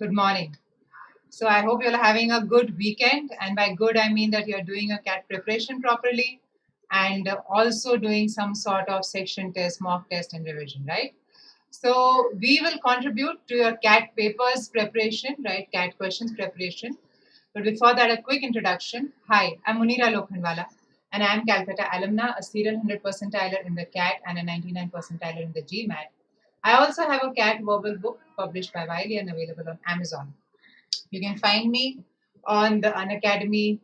Good morning. So I hope you're having a good weekend, and by good I mean that you're doing a CAT preparation properly and also doing some sort of section test, mock test and revision, right? So we will contribute to your CAT papers preparation, right? CAT questions preparation. But before that, a quick introduction. Hi, I'm Munira Lokhandwala, and I'm Calcutta alumna, a serial 100 percentiler in the CAT and a 99 percentiler in the GMAT. I also have a CAT verbal book published by Wiley and available on Amazon. You can find me on the Unacademy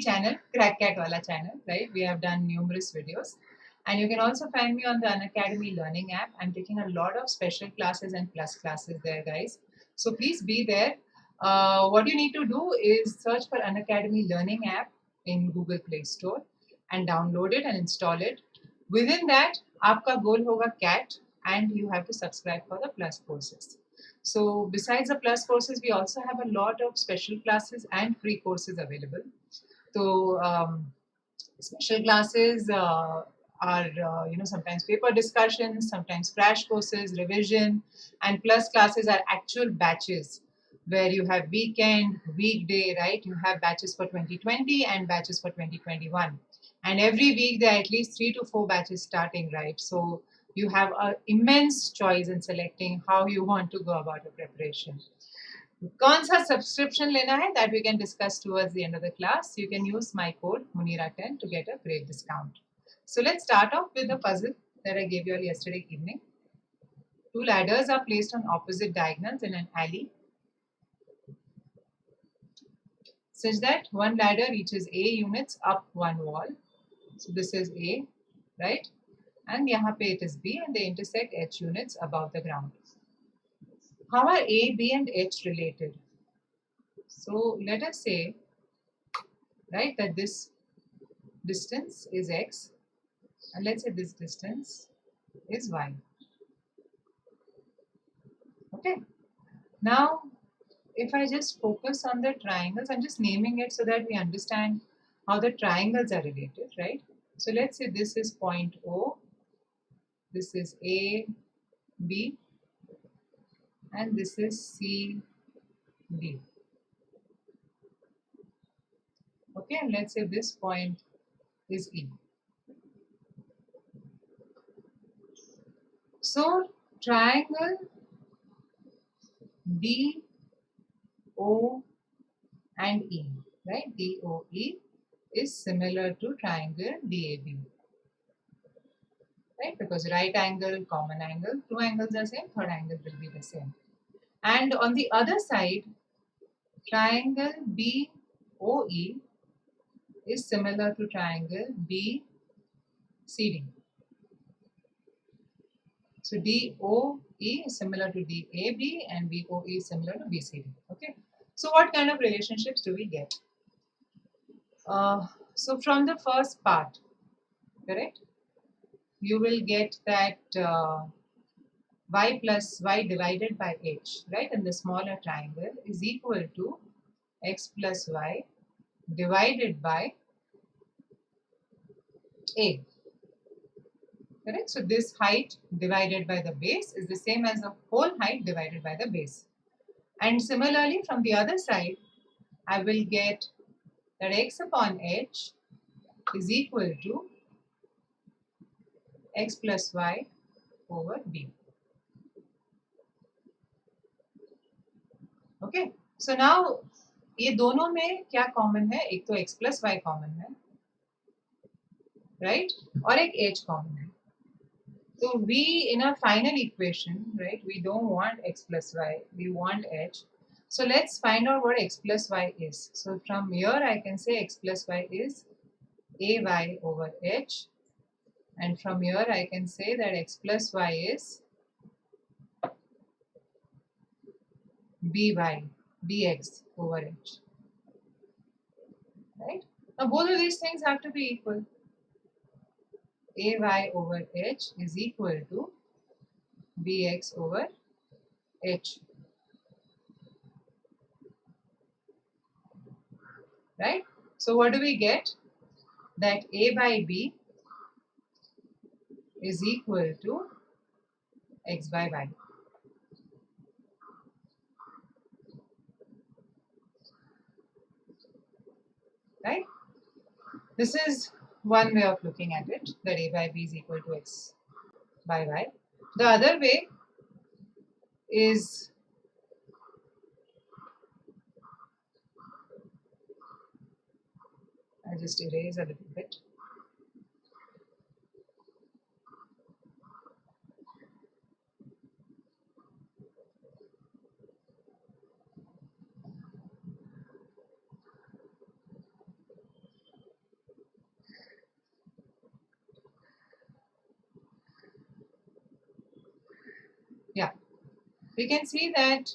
channel, Crack Cat Wala channel, right? We have done numerous videos. And you can also find me on the Unacademy learning app. I'm taking a lot of special classes and plus classes there, guys. So please be there. What you need to do is search for Unacademy learning app in Google Play Store and download it and install it. Within that, आपका goal होगा CAT and you have to subscribe for the plus courses. So besides the plus courses, we also have a lot of special classes and free courses available. So special classes are sometimes paper discussions, sometimes crash courses, revision, and plus classes are actual batches where you have weekend, weekday, right? You have batches for 2020 and batches for 2021. And every week there are at least 3 to 4 batches starting, right? So you have an immense choice in selecting how you want to go about your preparation. कौन सा subscription लेना है that we can discuss towards the end of the class. You can use my code Munira10 to get a great discount. So let's start off with the puzzle that I gave you all yesterday evening. Two ladders are placed on opposite diagonals in an alley such that one ladder reaches A units up one wall. So this is A, right? And यहाँ पे it is B and they intersect H units above the ground. How are A, B and H related? So let us say, right, that this distance is X and let's say this distance is Y. Okay. Now, if I just focus on the triangles, I'm just naming it so that we understand how the triangles are related, right? So let's say this is point O, this is A, B, and this is C, D. Okay, and let's say this point is E. So triangle D, O, and E, right? DOE is similar to triangle DAB, right? Because right angle, common angle, two angles are same, third angle will be the same. And on the other side, triangle BOE is similar to triangle BCD. So DOE is similar to DAB and BOE is similar to BCD. Okay. So what kind of relationships do we get? So from the first part, correct? You will get that y plus y divided by h, right? In the smaller triangle is equal to x plus y divided by a. Correct? So this height divided by the base is the same as the whole height divided by the base. And similarly, from the other side, I will get that x upon h is equal to x plus y over b. Okay. So now, ये दोनों में क्या common है? एक तो x plus y common है, right? और एक h कॉमन है. So we in our final equation, right, we don't want x plus y, we want h. So let's find out what x plus y is. So from here I can say x plus y is ay over h, and from here I can say that x plus y is bx over h, right? Now both of these things have to be equal. Ay over h is equal to bx over h, right? So what do we get? That a by b is equal to x by y. right? This is one way of looking at it, that A by B is equal to X by Y. The other way is I'll just erase a little bit. Yeah, we can see that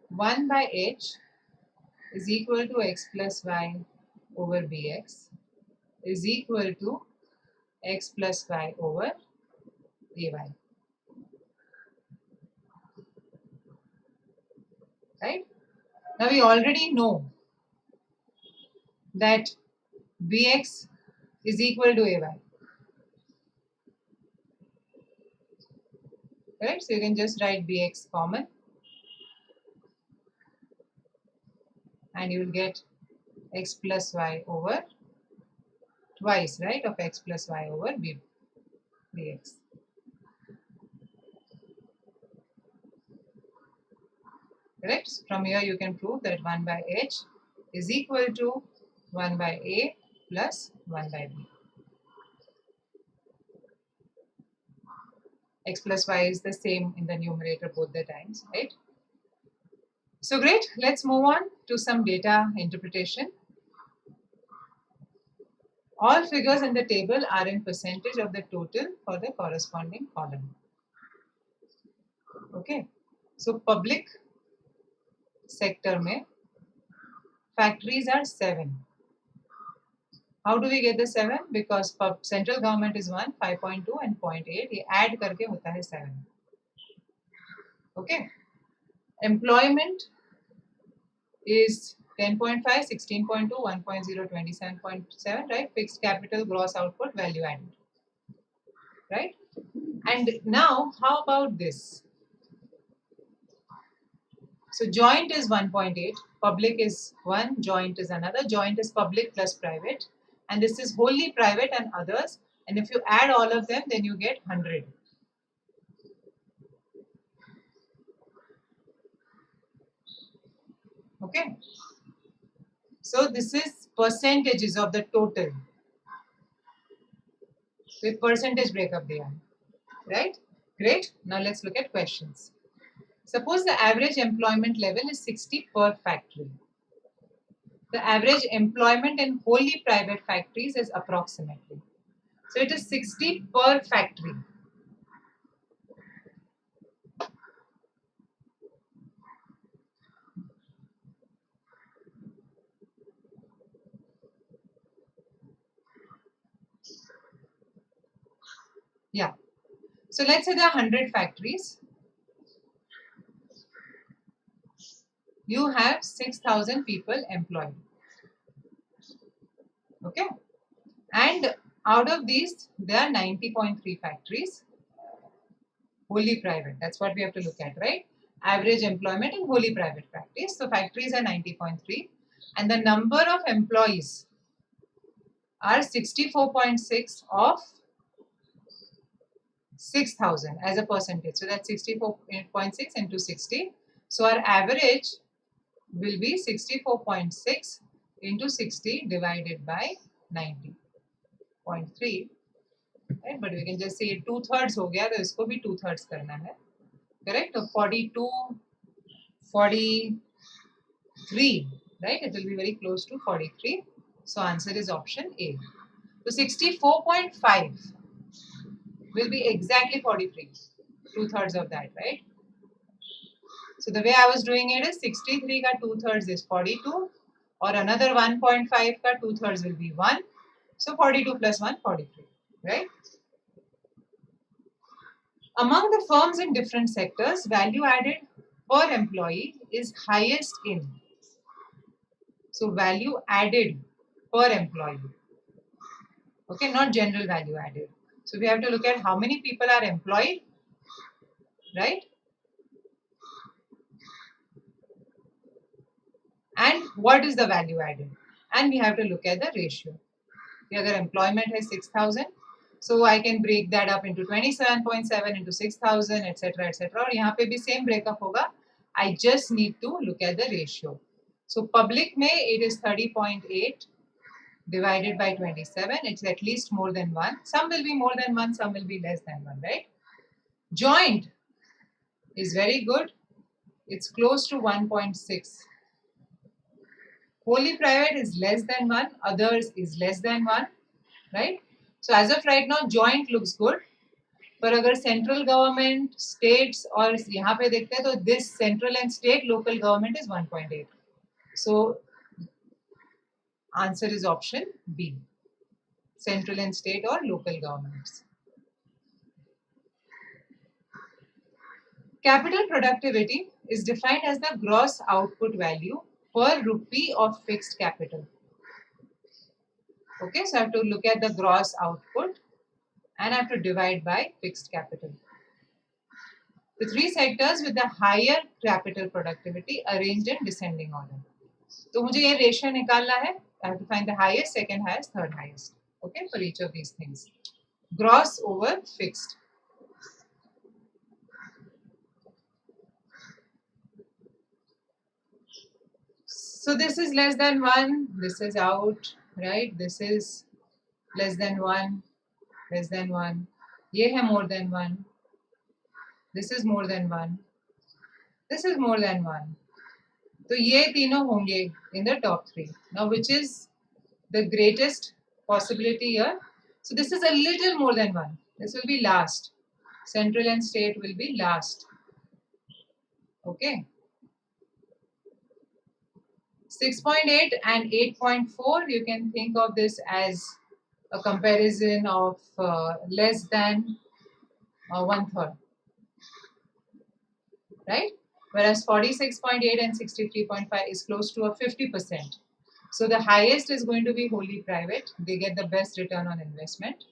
1 by H is equal to X plus Y over Bx is equal to X plus Y over Ay, right? Now we already know that Bx is equal to Ay, right? So you can just write Bx common and you will get X plus Y over twice, right, of X plus Y over Bx. Correct? From here you can prove that 1 by H is equal to 1 by A plus 1 by B. X plus Y is the same in the numerator both the times, right? So great, let's move on to some data interpretation. All figures in the table are in percentage of the total for the corresponding column. Okay, so public sector mein factories are 7. How do we get the 7? Because central government is 1, 5.2 and 0.8. ये add करके होता है 7. Okay. Employment is 10.5, 16.2, 1.0, 27.7, right? Fixed capital, gross output, value added. Right? And now, how about this? So joint is 1.8, public is 1, joint is another. Joint is public plus private. And this is wholly private and others. And if you add all of them, then you get 100. Okay. So this is percentages of the total with percentage breakup there, right? Great. Now let's look at questions. Suppose the average employment level is 60 per factory. The average employment in wholly private factories is approximately. So it is 60 per factory. Yeah. So let's say there are 100 factories. You have 6,000 people employed. Okay. And out of these, there are 90.3 factories. Wholly private. That's what we have to look at, right? Average employment in wholly private factories. So factories are 90.3. And the number of employees are 64.6 of 6,000 as a percentage. So that's 64.6 into 60. So our average will be 64.6 into 60 divided by 90.3. Right? But we can just say 2/3 हो गया तो इसको भी 2/3 करना है. Correct? So 42, 43, right? It will be very close to 43. So answer is option A. So 64.5 will be exactly 43. 2/3 of that, right? So the way I was doing it is 63 ka 2/3 is 42 or another 1.5 ka 2/3 will be 1. So 42 plus 1, 43, right? Among the firms in different sectors, value added per employee is highest in. So value added per employee. Okay, not general value added. So we have to look at how many people are employed, right? And what is the value added? and we have to look at the ratio. Agar employment has 6,000, so I can break that up into 27.7 into 6,000, etc., etc. और यहाँ पे भी same breakup होगा. I just need to look at the ratio. So public में it is 30.8 divided by 27. It's at least more than 1. Some will be more than 1, some will be less than 1, right? Joint is very good. It's close to 1.6. Wholly private is less than 1, others is less than 1, right? So as of right now, joint looks good. पर अगर central government, states और यहाँ पे देखते हैं तो this central and state local government is 1.8. So answer is option B. Central and state or local governments. Capital productivity is defined as the gross output value per rupee of fixed capital. Okay, so I have to look at the gross output and I have to divide by fixed capital. The three sectors with the higher capital productivity arranged in descending order. तो मुझे ये ratio निकालना है. I have to find the highest, second highest, third highest. Okay, for each of these things. Gross over fixed. So this is less than 1, this is out, right? This is less than 1, less than 1. ये है more than 1. This is more than 1. This is more than 1. तो ये तीनों होंगे in the top 3. Now which is the greatest possibility here? So this is a little more than 1. This will be last. Central and state will be last. Okay. 6.8 and 8.4, you can think of this as a comparison of less than 1/3, right? Whereas 46.8 and 63.5 is close to a 50%. So the highest is going to be wholly private. They get the best return on investment.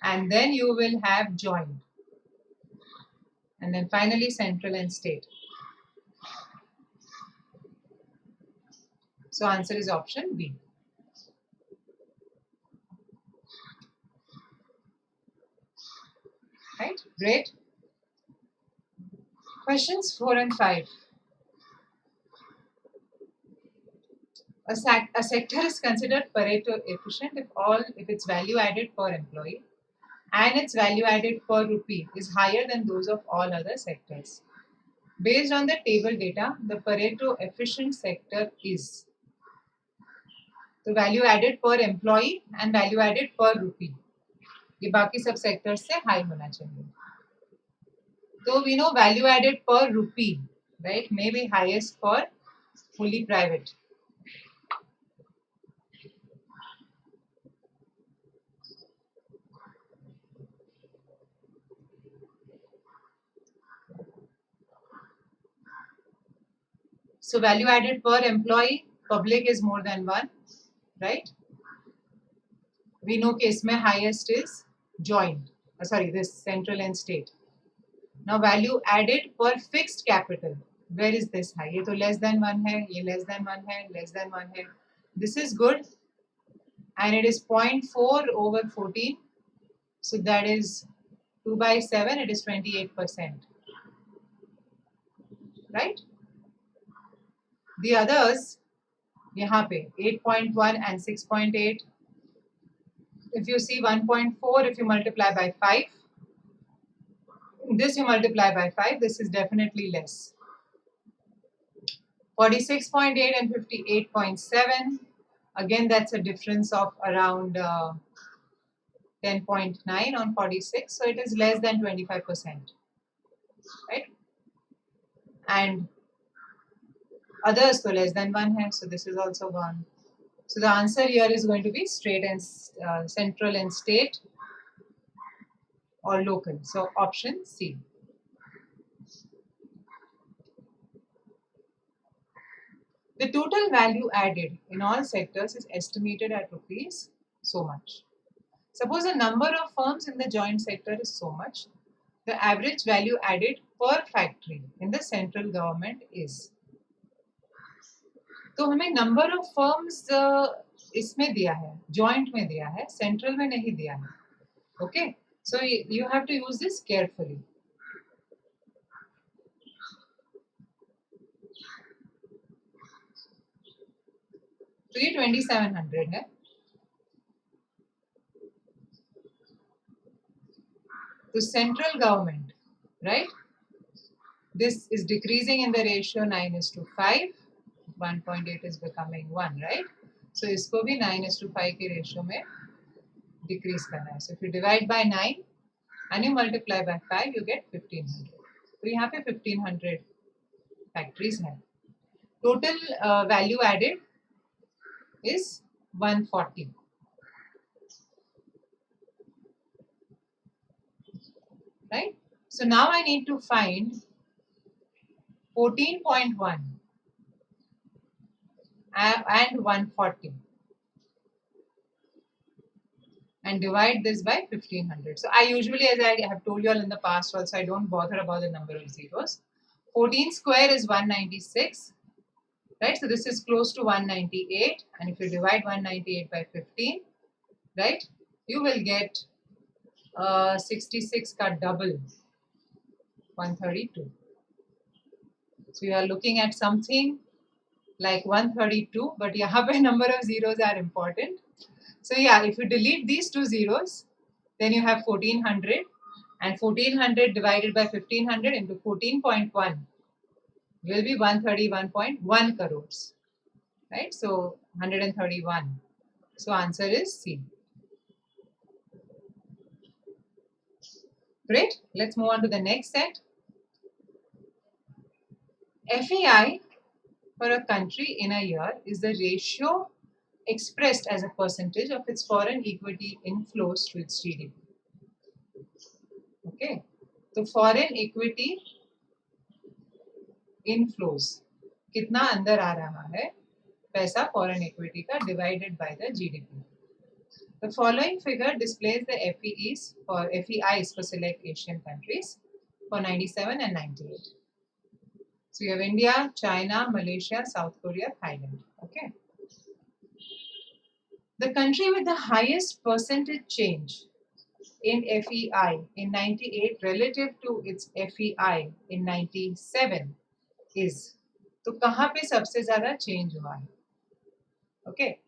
And then you will have joint. And then finally central and state. So answer is option B. Right? Great. Questions 4 and 5. A sector is considered Pareto efficient if its value added per employee and its value added per rupee is higher than those of all other sectors. Based on the table data, the Pareto efficient sector is the value added per employee and value added per rupee. ये बाकी सब sectors से high होना चाहिए. So we know value added per rupee, right, may be highest for fully private. So value added per employee, public is more than 1, right? We know कि इसमें highest is joint. This central and state. Now value added per fixed capital. Where is this high? ये तो less than 1 है, ये less than 1 है, less than 1 है. This is good. And it is 0.4 over 14. So that is 2 by 7, it is 28%. Right? The others, यहाँ पे 8.1 and 6.8. If you see 1.4, if you multiply by 5, this you multiply by 5, this is definitely less. 46.8 and 58.7, again that's a difference of around 10.9 on 46, so it is less than 25%, right? And others so less than 1 hai, so this is also gone. So the answer here is going to be straight and central and state or local. So option C. The total value added in all sectors is estimated at rupees so much. Suppose the number of firms in the joint sector is so much. The average value added per factory in the central government is. तो हमें number of firms इसमें दिया है, joint में दिया है, central में नहीं दिया है. Okay, so you have to use this carefully. तो ये 2700 है. तो central government, right, this is decreasing in the ratio 9:5. 1.8 is becoming 1, right? So इसको भी 9:5 के रेशियो में डिक्रीज करना है. So if you divide by 9 and you multiply by 5, you get 1500. तो यहाँ पे 1500 फैक्ट्रीज हैं. Total value added is 140. Right? So now I need to find 14.1 and 140 and divide this by 1500. So I usually, as I have told you all in the past also, I don't bother about the number of zeros. 14 square is 196, right? So this is close to 198, and if you divide 198 by 15, right, you will get 66 ka double, 132. So you are looking at something like 132, but यहाँ पे number of zeros are important. So yeah, if you delete these two zeros, then you have 1400, and 1400 divided by 1500 into 14.1 will be 131.1 crores, right? So 131. So answer is C. Great. Let's move on to the next set. FEI for a country in a year is the ratio expressed as a percentage of its foreign equity inflows to its GDP. Okay, so foreign equity inflows कितना अंदर आ रहा है पैसा foreign equity का divided by the GDP. The following figure displays the FEIs for select Asian countries for 97 and 98. So you have India, China, Malaysia, South Korea, Thailand. Okay. The country with the highest percentage change in FEI in 98 relative to its FEI in 97 is. तो कहाँ पे सबसे ज़्यादा change हुआ है? Okay.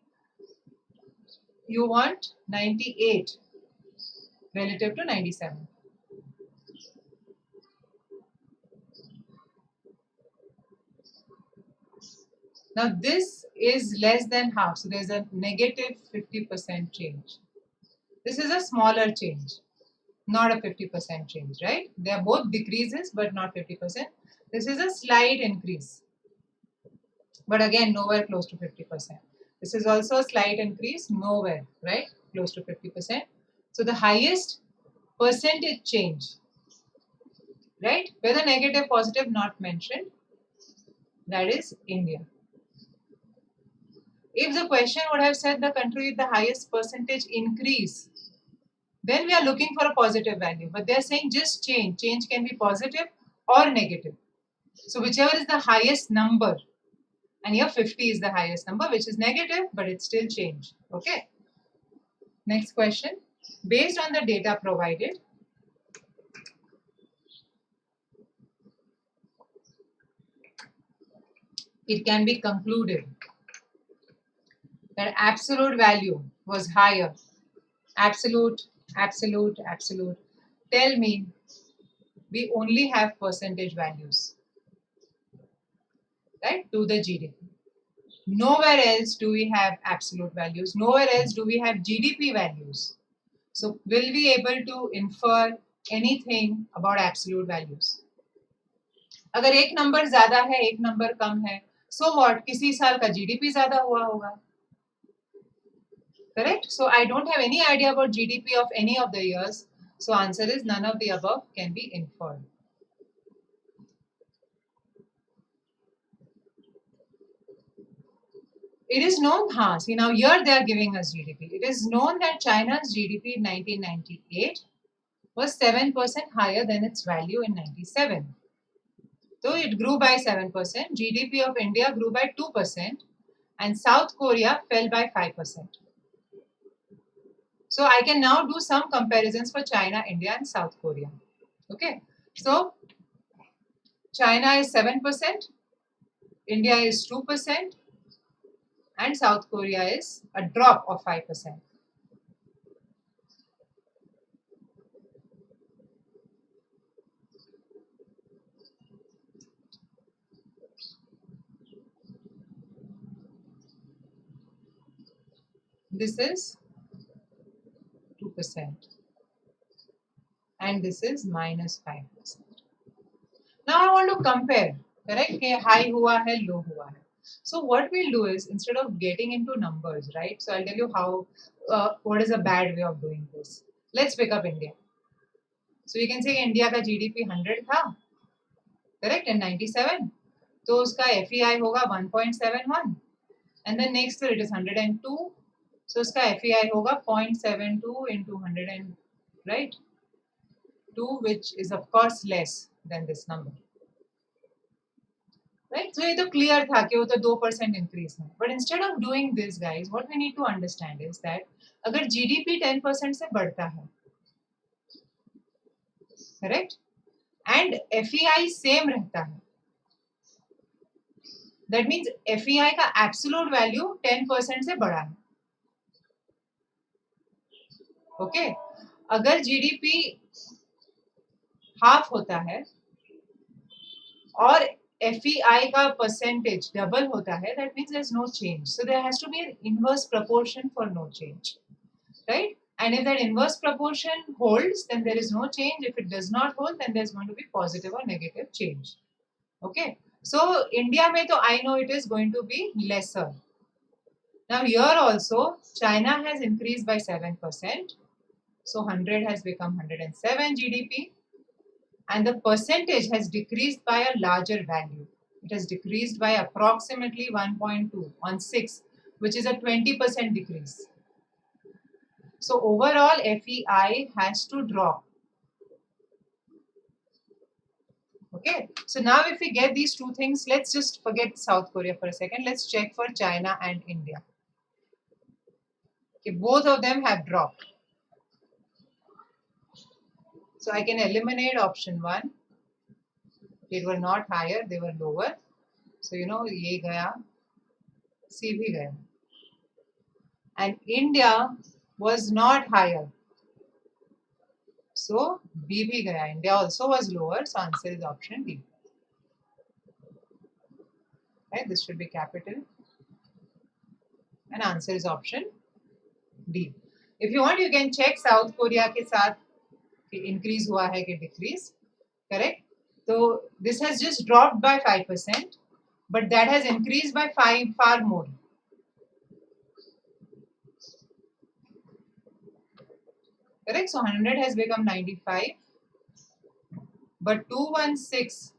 You want 98 relative to 97. Now this is less than half, so there's a negative 50% change. This is a smaller change, not a 50% change, right? They are both decreases, but not 50%. This is a slight increase, but again, nowhere close to 50%. This is also a slight increase, nowhere, right? Close to 50%. So the highest percentage change, right? Whether negative, positive, not mentioned, that is India. If the question would have said the country with the highest percentage increase, then we are looking for a positive value. But they are saying just change. Change can be positive or negative. So whichever is the highest number, and here 50 is the highest number, which is negative, but it's still change. Okay. Next question. Based on the data provided, it can be concluded that absolute value was higher. Absolute. Tell me, we only have percentage values, right, to the GDP. Nowhere else do we have absolute values. Nowhere else do we have GDP values. So will we able to infer anything about absolute values? अगर एक number ज़्यादा है, एक number कम है, so what? किसी साल का GDP ज़्यादा हुआ होगा. Correct? So I don't have any idea about GDP of any of the years. So answer is none of the above can be inferred. It is known, see now here they are giving us GDP. It is known that China's GDP in 1998 was 7% higher than its value in 97. So it grew by 7%. GDP of India grew by 2%. and South Korea fell by 5%. So I can now do some comparisons for China, India, and South Korea. Okay, so China is 7%, India is 2%, and South Korea is a drop of 5%. This is 2%, and this is minus 5%. Now I want to compare, correct? Okay, high hua hai, low hua hai. So what we'll do is, instead of getting into numbers, right? So I'll tell you how, what is a bad way of doing this. Let's pick up India. So you can say India का GDP 100 था, correct? And 97. तो उसका FEI होगा 1.71. And then next year it is 102. So उसका FEI होगा 0.72 into 100 and, right? 2, which is of course less than this number. Right? So ये तो clear था कि वो तो 2% increase है. But instead of doing this, guys, what we need to understand is that अगर GDP 10% से बढ़ता है, correct? And FEI same रहता है, that means FEI का absolute value 10% से बढ़ा है. Okay? अगर GDP half होता है और FEI का percentage double होता है, that means there's no change. So there has to be an inverse proportion for no change, right? And if that inverse proportion holds, then there is no change. If it does not hold, then there's going to be positive or negative change. Okay. So India mein to I know it is going to be lesser. Now here also China has increased by 7%. So 100 has become 107 GDP. And the percentage has decreased by a larger value. It has decreased by approximately 1.2 on 6, which is a 20% decrease. So overall FEI has to drop. Okay, so now if we get these two things, let's just forget South Korea for a second. Let's check for China and India. Okay, both of them have dropped. So I can eliminate option 1. They were not higher, they were lower. So you know, ye gaya, C bhi gaya. And India was not higher. So B bhi gaya. India also was lower, so answer is option D. Right, this should be capital. And answer is option D. If you want, you can check South Korea ke saath increase hua hai ke decrease. Correct? So this has just dropped by 5%, but that has increased by far more. Correct? So 100 has become 95, but 216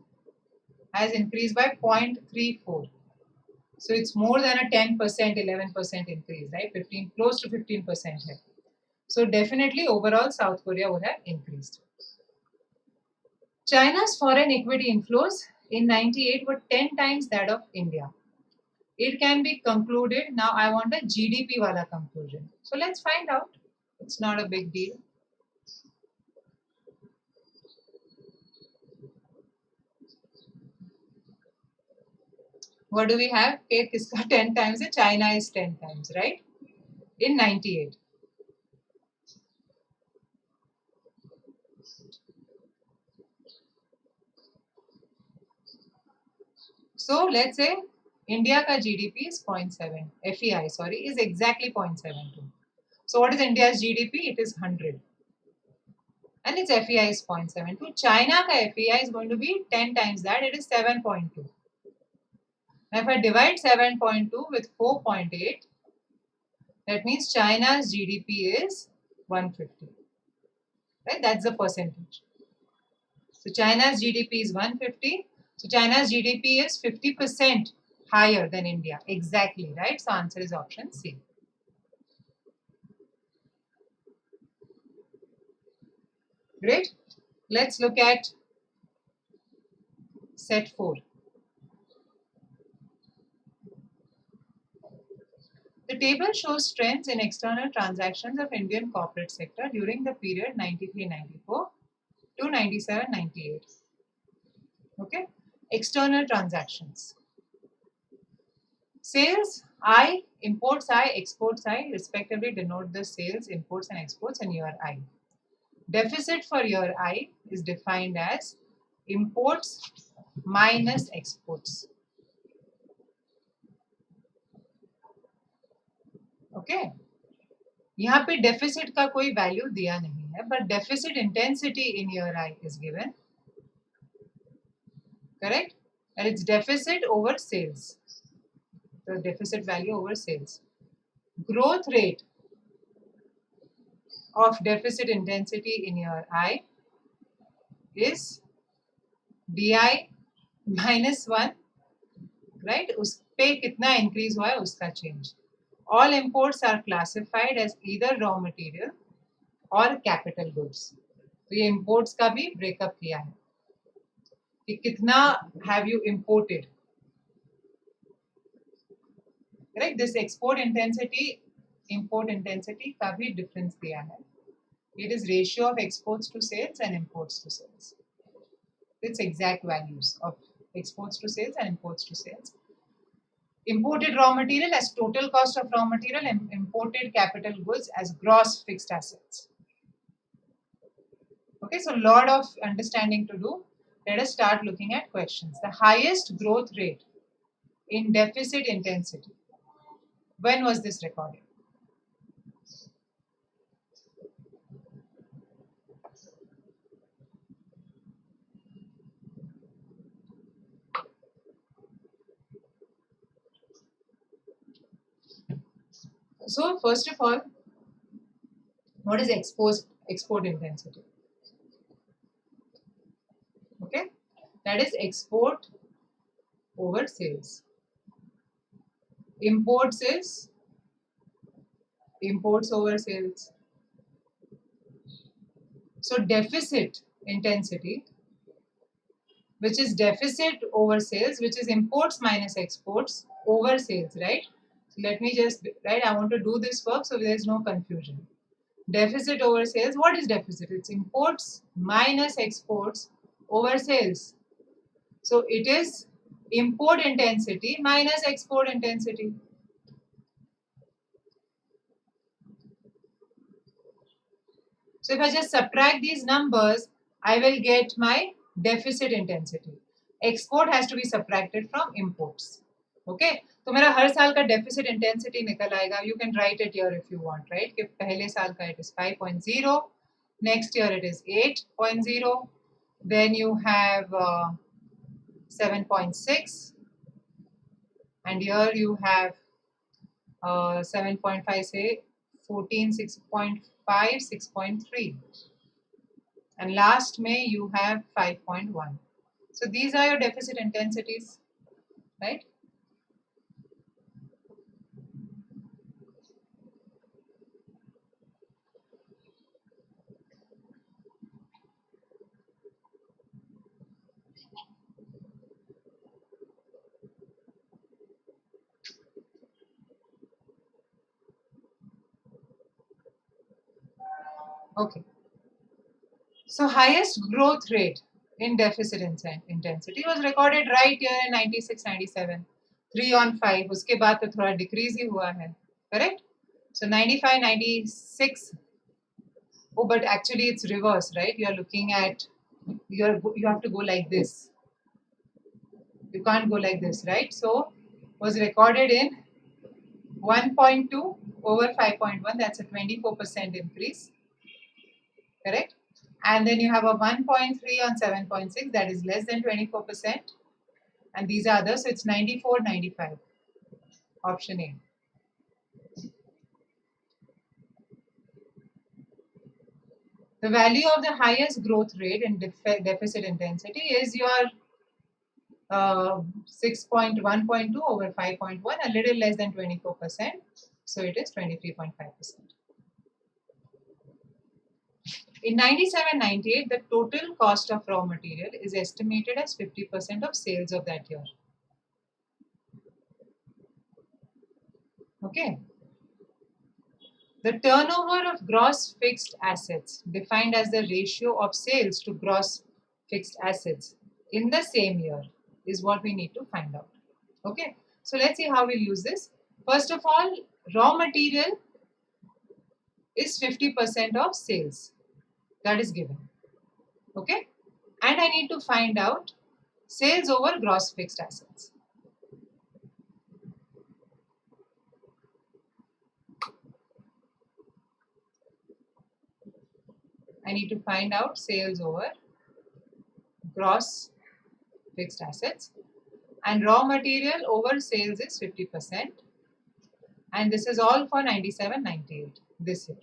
has increased by 0.34. So it's more than a 10%, 11% increase, right? 15, close to 15%. So definitely overall South Korea would have increased. China's foreign equity inflows in 98 were 10 times that of India. It can be concluded. Now I want a GDP wala conclusion. So let's find out. It's not a big deal. What do we have? Okay, kiska 10 times? China is 10 times, right? In 98. So let's say India ka GDP is 0.7. FEI, sorry, is exactly 0.72. So what is India's GDP? It is 100. And its FEI is 0.72. China ka FEI is going to be 10 times that. It is 7.2. Now if I divide 7.2 with 4.8, that means China's GDP is 150. Right? That's the percentage. So China's GDP is 150. So China's GDP is 50% higher than India. Exactly, right? So answer is option C. Great. Let's look at set 4. The table shows trends in external transactions of Indian corporate sector during the period 93-94 to 97-98. Okay, external transactions. Sales I, imports I, exports I respectively denote the sales, imports and exports in year I. Deficit for year I is defined as imports minus exports. Okay, यहाँ पे deficit का कोई value दिया नहीं है, but deficit intensity in year I is given. Correct? And it's deficit over sales. The deficit value over sales. Growth rate of deficit intensity in year I is DI minus 1, right? उस पे कितना increase हुआ है उसका change. All imports are classified as either raw material or capital goods. तो ये imports का भी breakup किया है कि कितना have you imported. Correct? This export intensity, import intensity का भी difference दिया है. It is ratio of exports to sales and imports to sales. It's exact values of exports to sales and imports to sales. Imported raw material as total cost of raw material and imported capital goods as gross fixed assets. Okay, so a lot of understanding to do. Let us start looking at questions. The highest growth rate in deficit intensity. When was this recorded? So first of all, what is export intensity? Okay, that is export over sales. Imports is imports over sales. So deficit intensity, which is deficit over sales, which is imports minus exports over sales, right? So let me just, right, I want to do this work so there is no confusion. Deficit over sales, what is deficit? It's imports minus exports over sales. So it is import intensity minus export intensity. So if I just subtract these numbers, I will get my deficit intensity. Export has to be subtracted from imports. Okay, तो मेरा हर साल का deficit intensity निकल आएगा. You can write it here if you want, right? कि पहले साल का it is 5.0, next year it is 8.0, then you have 7.6, and here you have 7.5, say 14, 6.5, 6.3, and last May you have 5.1. So these are your deficit intensities, right? Okay. So highest growth rate in deficit intensity was recorded right here in 96-97, 3 on 5. उसके बाद तो थोड़ा decrease ही हुआ है, correct? So 95-96. Oh, but actually it's reverse, right? You are looking at, you have to go like this. You can't go like this, right? So was recorded in 1.2 over 5.1. That's a 24% increase, correct? And then you have a 1.3 on 7.6, that is less than 24%. And these are others, so it's 94-95. Option A. The value of the highest growth rate in deficit intensity is your 6.1.2 over 5.1, a little less than 24%. So it is 23.5%. In 97-98, the total cost of raw material is estimated as 50% of sales of that year. Okay. The turnover of gross fixed assets, defined as the ratio of sales to gross fixed assets in the same year, is what we need to find out. Okay, so let's see how we'll use this. First of all, raw material is 50% of sales. That is given. Okay, and I need to find out sales over gross fixed assets. I need to find out sales over gross fixed assets, and raw material over sales is 50%, and this is all for 97-98 this year.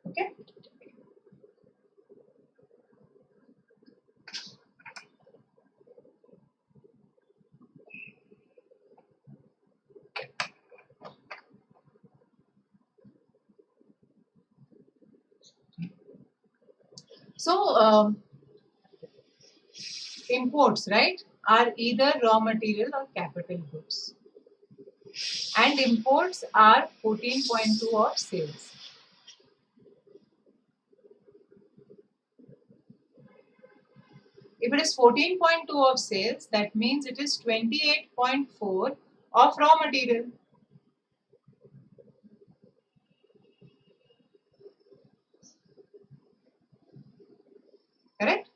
Okay. So imports, right, are either raw material or capital goods, and imports are 14.2 of sales. If it is 14.2 of sales, that means it is 28.4 of raw material. Correct?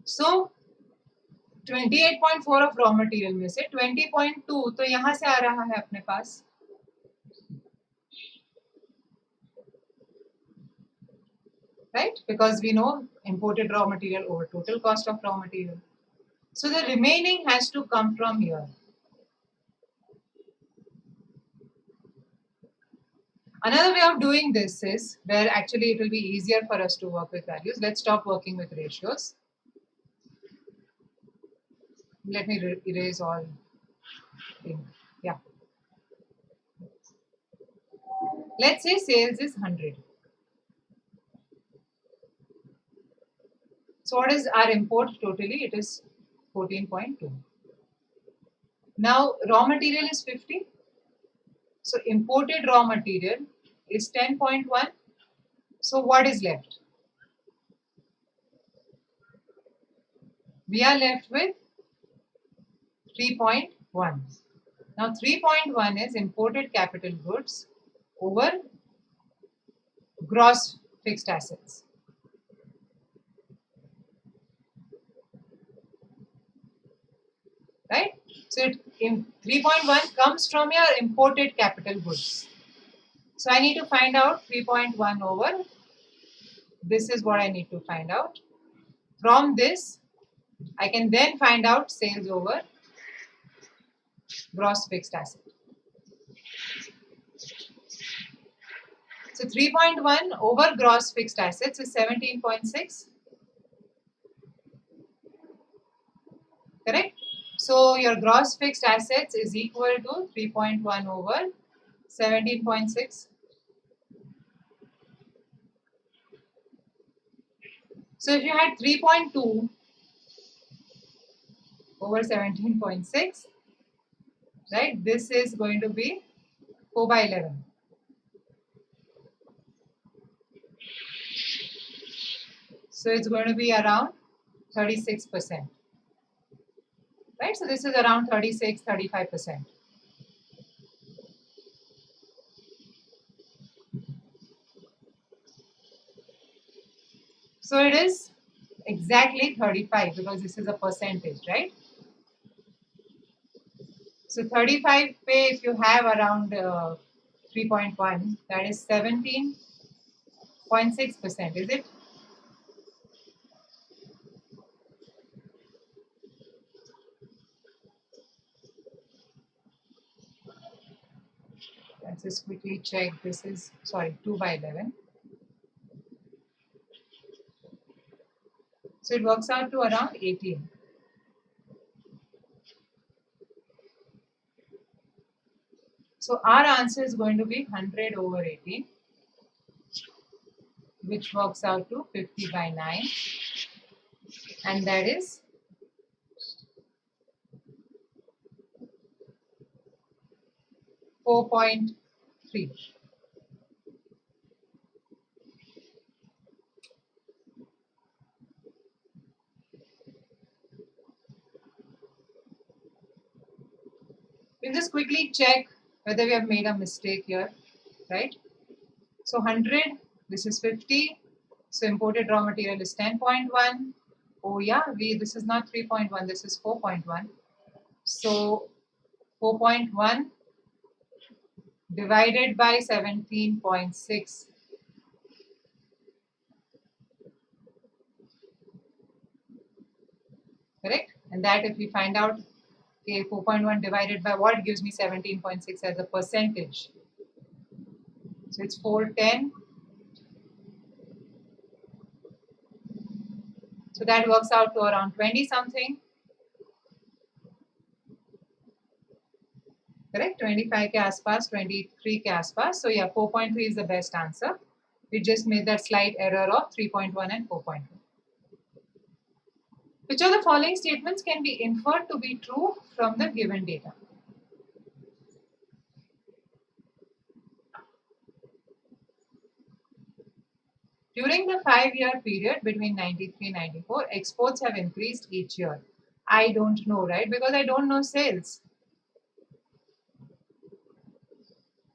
So 28.4 of raw material में से 20.2 तो यहाँ से आ रहा है अपने पास, right? Because we know imported raw material over total cost of raw material. So the remaining has to come from here. Another way of doing this is where actually it will be easier for us to work with values. Let's stop working with ratios. Let me erase all things. Yeah. Let's say sales is 100. So what is our import totally? It is 14.2. Now raw material is 50. So imported raw material is 10.1. So what is left? We are left with 3.1. Now 3.1 is imported capital goods over gross fixed assets. Right? So 3.1 comes from your imported capital goods. So I need to find out 3.1 over. This is what I need to find out. From this, I can then find out sales over gross fixed asset. So 3.1 over gross fixed assets is 17.6. Correct? So your gross fixed assets is equal to 3.1 over 17.6. So if you had 3.2 over 17.6, right, this is going to be 4 by 11. So it's going to be around 36%. Right, so this is around 36-35%. So it is exactly 35 because this is a percentage, right? So 35 pay, if you have around 3.1, that is 17.6%, is it? Let's just quickly check. This is, sorry, 2 by 11. So it works out to around 18. So our answer is going to be 100 over 18, which works out to 50 by 9. And that is 4.3. We'll just quickly check whether we have made a mistake here, right? So 100, this is 50. So imported raw material is 10.1. Oh yeah, this is not 3.1, this is 4.1. So 4.1 divided by 17.6. Correct? And that if we find out, okay, 4.1 divided by what gives me 17.6 as a percentage. So it's 410. So that works out to around 20 something. Correct? 25 के आसपास, 23 के आसपास. So yeah, 4.3 is the best answer. We just made that slight error of 3.1 and 4.1. Which of the following statements can be inferred to be true from the given data? During the 5-year period between 93 and 94, exports have increased each year. I don't know, right? Because I don't know sales.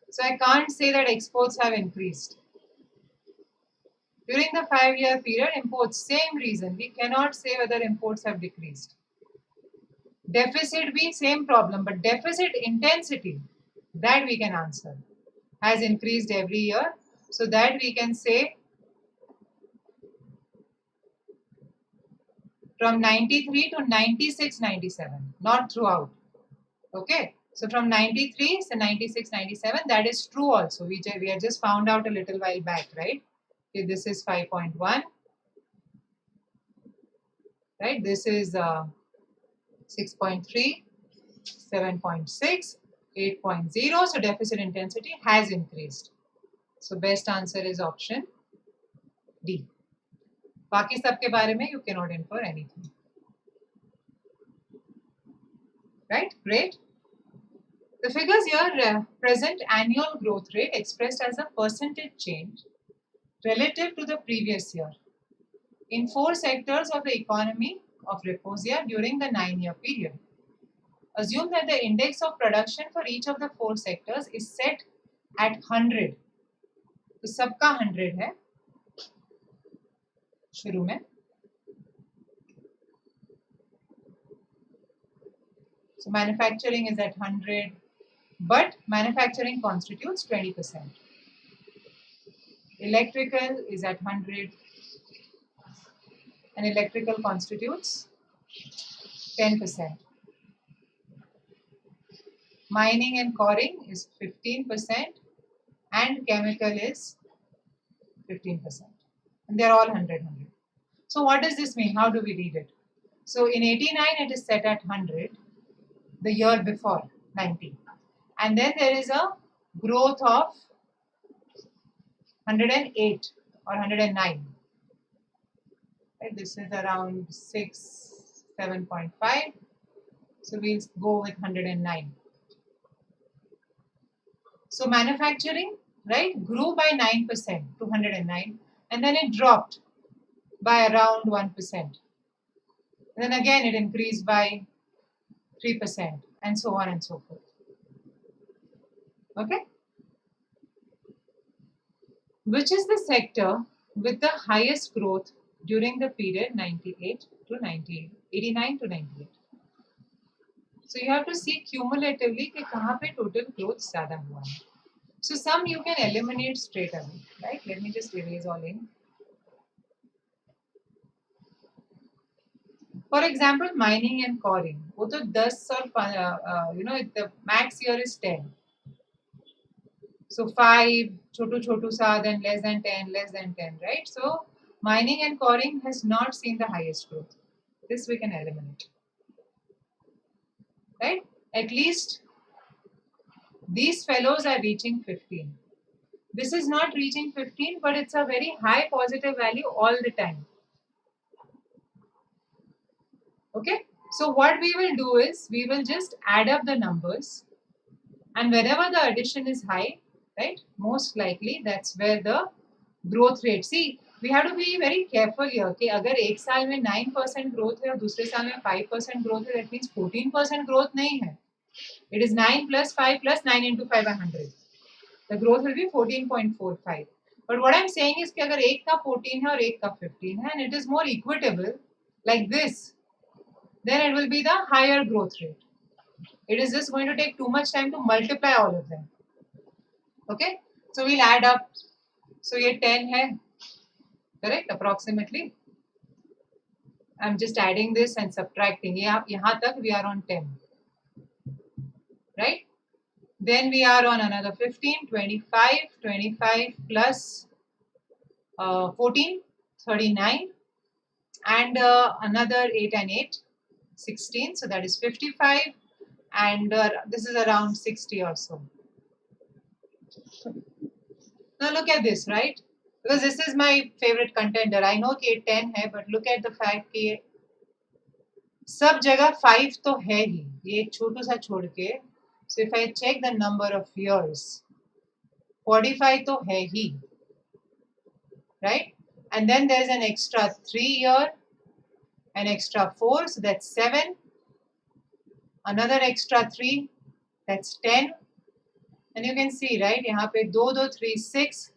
So I can't say that exports have increased. During the 5-year period, imports, same reason. We cannot say whether imports have decreased. Deficit be same problem, but deficit intensity, that we can answer, has increased every year. So that we can say from 93 to 96, 97, not throughout. Okay, so from 93 to 96, 97, that is true also. We have just found out a little while back, right? Okay, this is 5.1, right? This is 6.3, 7.6, 8.0. So deficit intensity has increased. So best answer is option D. बाकी सबके बारे में you cannot infer anything. Right? Great. The figures here present annual growth rate expressed as a percentage change relative to the previous year in 4 sectors of the economy of Reposia during the 9-year period. Assume that the index of production for each of the 4 sectors is set at 100. तो सबका 100 है शुरू में. So manufacturing is at 100, but manufacturing constitutes 20%. Electrical is at 100, and electrical constitutes 10%. Mining and coring is 15%, and chemical is 15%. And they're all 100, 100. So what does this mean? How do we read it? So in 89, it is set at 100, the year before, 90. And then there is a growth of 108 or 109. Right? This is around 6, 7.5. So we'll go with 109. So manufacturing, right, grew by 9% to 109, and then it dropped by around 1%. And then again it increased by 3%, and so on and so forth. Okay? Which is the sector with the highest growth during the period 98 to 98, 89 to 98? So you have to see cumulatively कि कहाँ पे total growth ज़्यादा हुआ है. So some you can eliminate straight away, right? Let me just erase all in. For example, mining and coring. वो तो 10 और the max here is 10. So 5, chotu sa, then less than 10, right? So mining and coring has not seen the highest growth. This we can eliminate. Right? At least these fellows are reaching 15. This is not reaching 15, but it's a very high positive value all the time. Okay? So what we will do is, we will just add up the numbers And wherever the addition is high, right, most likely that's where the growth rate. See, we have to be very careful here. Okay, अगर एक साल में 9% growth है और दूसरे साल में 5% growth है, that means 14% growth नहीं है. It is 9 plus 5 plus 9 into 5 by 100. The growth will be 14.45. But what I'm saying is कि अगर एक का 14 है और एक का 15 है, and it is more equitable like this, then it will be the higher growth rate. It is just going to take too much time to multiply all of them. Okay, so we'll add up. So ये 10 है, correct, approximately. I'm just adding this and subtracting. यहाँ तक we are on 10, right? Then we are on another 15, 25 plus 14, 39, and another 8 and 8, 16. So that is 55, and this is around 60 or so. Now look at this, right? Because this is my favorite contender. I know कि 10 है, but look at the fact कि सब जगह 5 तो है ही, ये एक छोटू सा छोड़ के. So if I check the number of years, 45 तो है ही, right? And then there's an extra 3 year, an extra 4, so that's 7. Another extra 3, that's 10. And you can see, right? यहाँ पे 2, 2, 3, 6.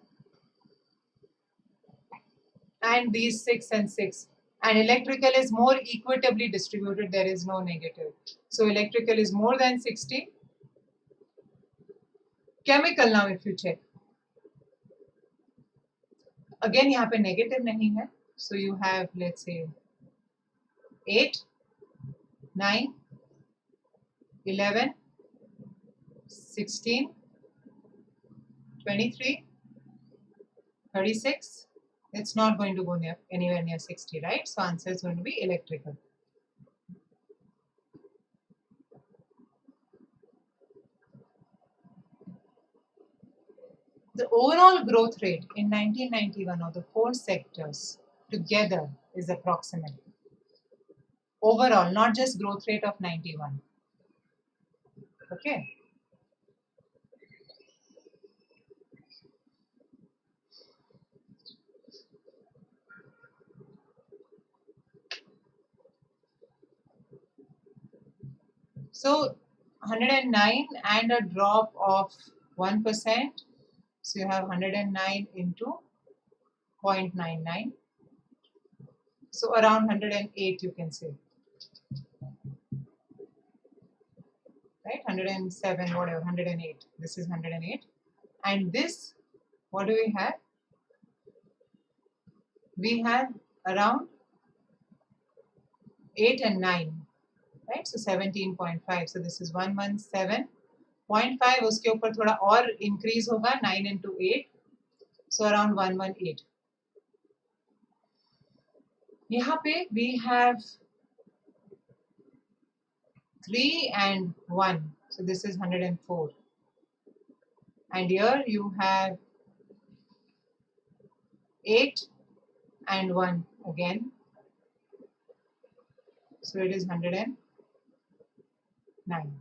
And these 6 and 6. And electrical is more equitably distributed. There is no negative. So electrical is more than 60. Chemical now, if you check. Again, यहाँ पे negative नहीं है. So you have, let's say, 8, 9, 11, 16, 23, 36. It's not going to go anywhere near 60, right? So answer is going to be electrical. The overall growth rate in 1991 of the 4 sectors together is approximate. Overall, not just growth rate of 91. Okay. So 109 and a drop of 1%. So you have 109 into 0.99. So around 108 you can say. Right, 107, whatever, 108. This is 108. And this, what do we have? We have around 8 and 9. Right, so 17.5. So this is 117.5. उसके ऊपर थोड़ा और increase होगा 9 into 8. So around 118. यहाँ पे we have 3 and 1. So this is 104. And here you have 8 and 1 again. So it is 109.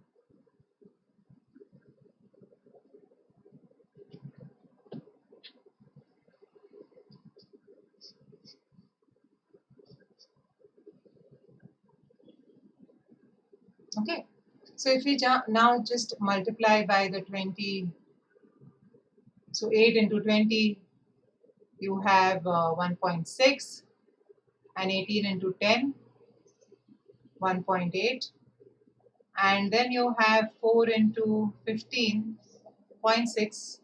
Okay, so if we now just multiply by the 20, so 8 into 20, you have 1.6, and 18 into 10, 1.8, and then you have 4 into 15, 0.6,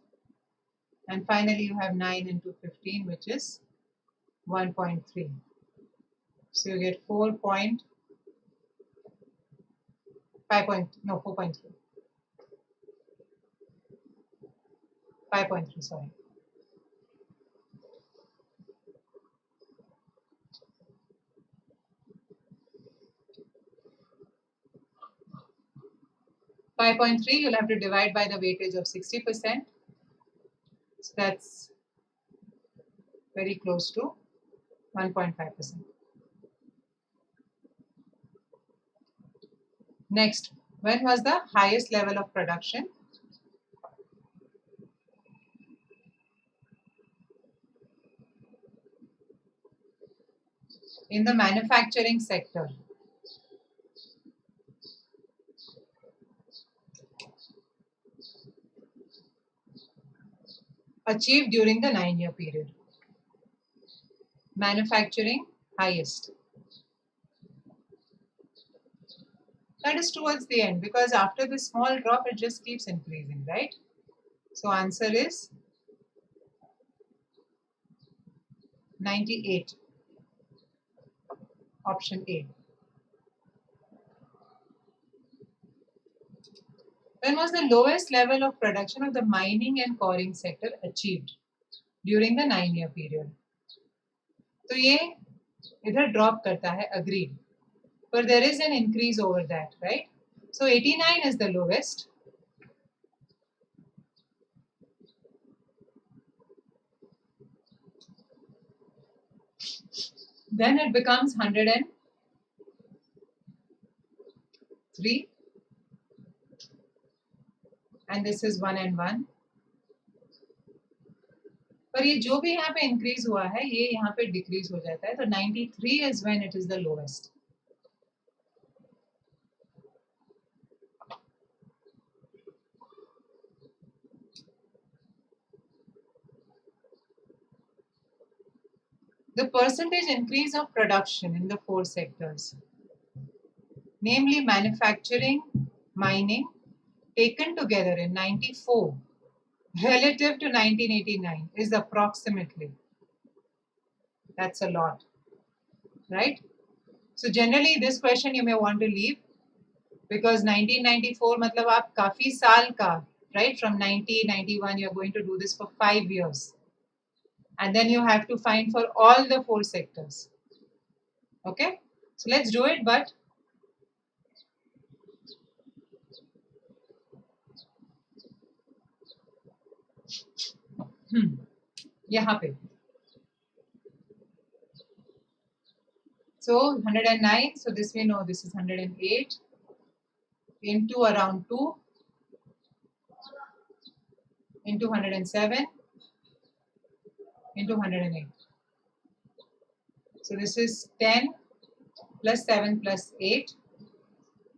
and finally you have 9 into 15, which is 1.3. So you get 4.3. 5.3, sorry. .3, you'll have to divide by the weightage of 60%. So that's very close to 1.5%. Next, when was the highest level of production? in the manufacturing sector achieved during the 9-year period. Manufacturing, highest. That is towards the end, because after this small drop, it just keeps increasing, right? So answer is 98. Option A. When was the lowest level of production of the mining and coring sector achieved during the 9-year period? तो ये इधर drop करता है, agreed. But there is an increase over that, right? So 89 is the lowest. Then it becomes 103. And this is 1 and 1. पर ये जो भी यहाँ पे increase हुआ है, ये यहाँ पे decrease हो जाता है. तो 93 is when it is the lowest. The percentage increase of production in the 4 sectors, namely manufacturing, mining, taken together in 94 relative to 1989 is approximately. That's a lot, right? So generally this question you may want to leave, because 1994 मतलब आप काफी साल का, right? From 1991 you're going to do this for 5 years. And then you have to find for all the 4 sectors. Okay? So let's do it, but यहाँ पे. So 109, so this we know this is 108 into around 2 into 107 into 108. So this is 10 plus 7 plus 8.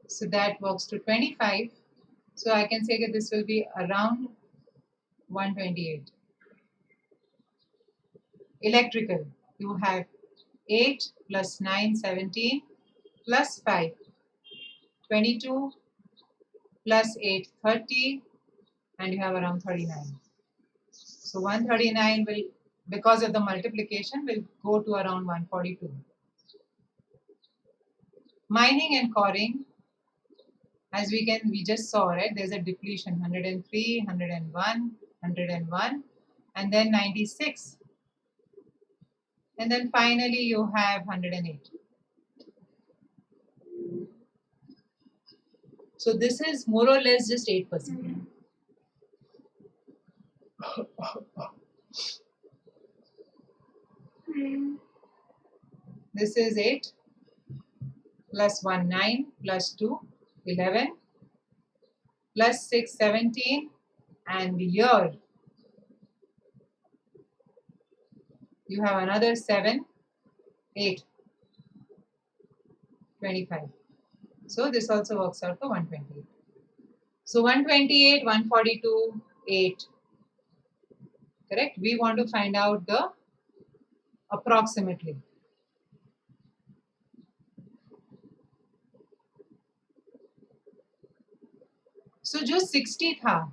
So that works to 25. So I can say that this will be around 128. Electrical, you have 8 plus 9, 17 plus 5, 22 plus 8, 30, and you have around 39. So 139 will, because of the multiplication, will go to around 142. Mining and coring, as we just saw, right? There's a depletion, 103, 101, 101, and then 96. And then finally you have 108. So this is more or less just 8%. This is 8 plus 1, 9 plus 2, 11 plus 6, 17, and here you have another 7, 8, 25. So this also works out to 128. So 128, 142, 8. Correct? We want to find out the approximately. So जो 60 था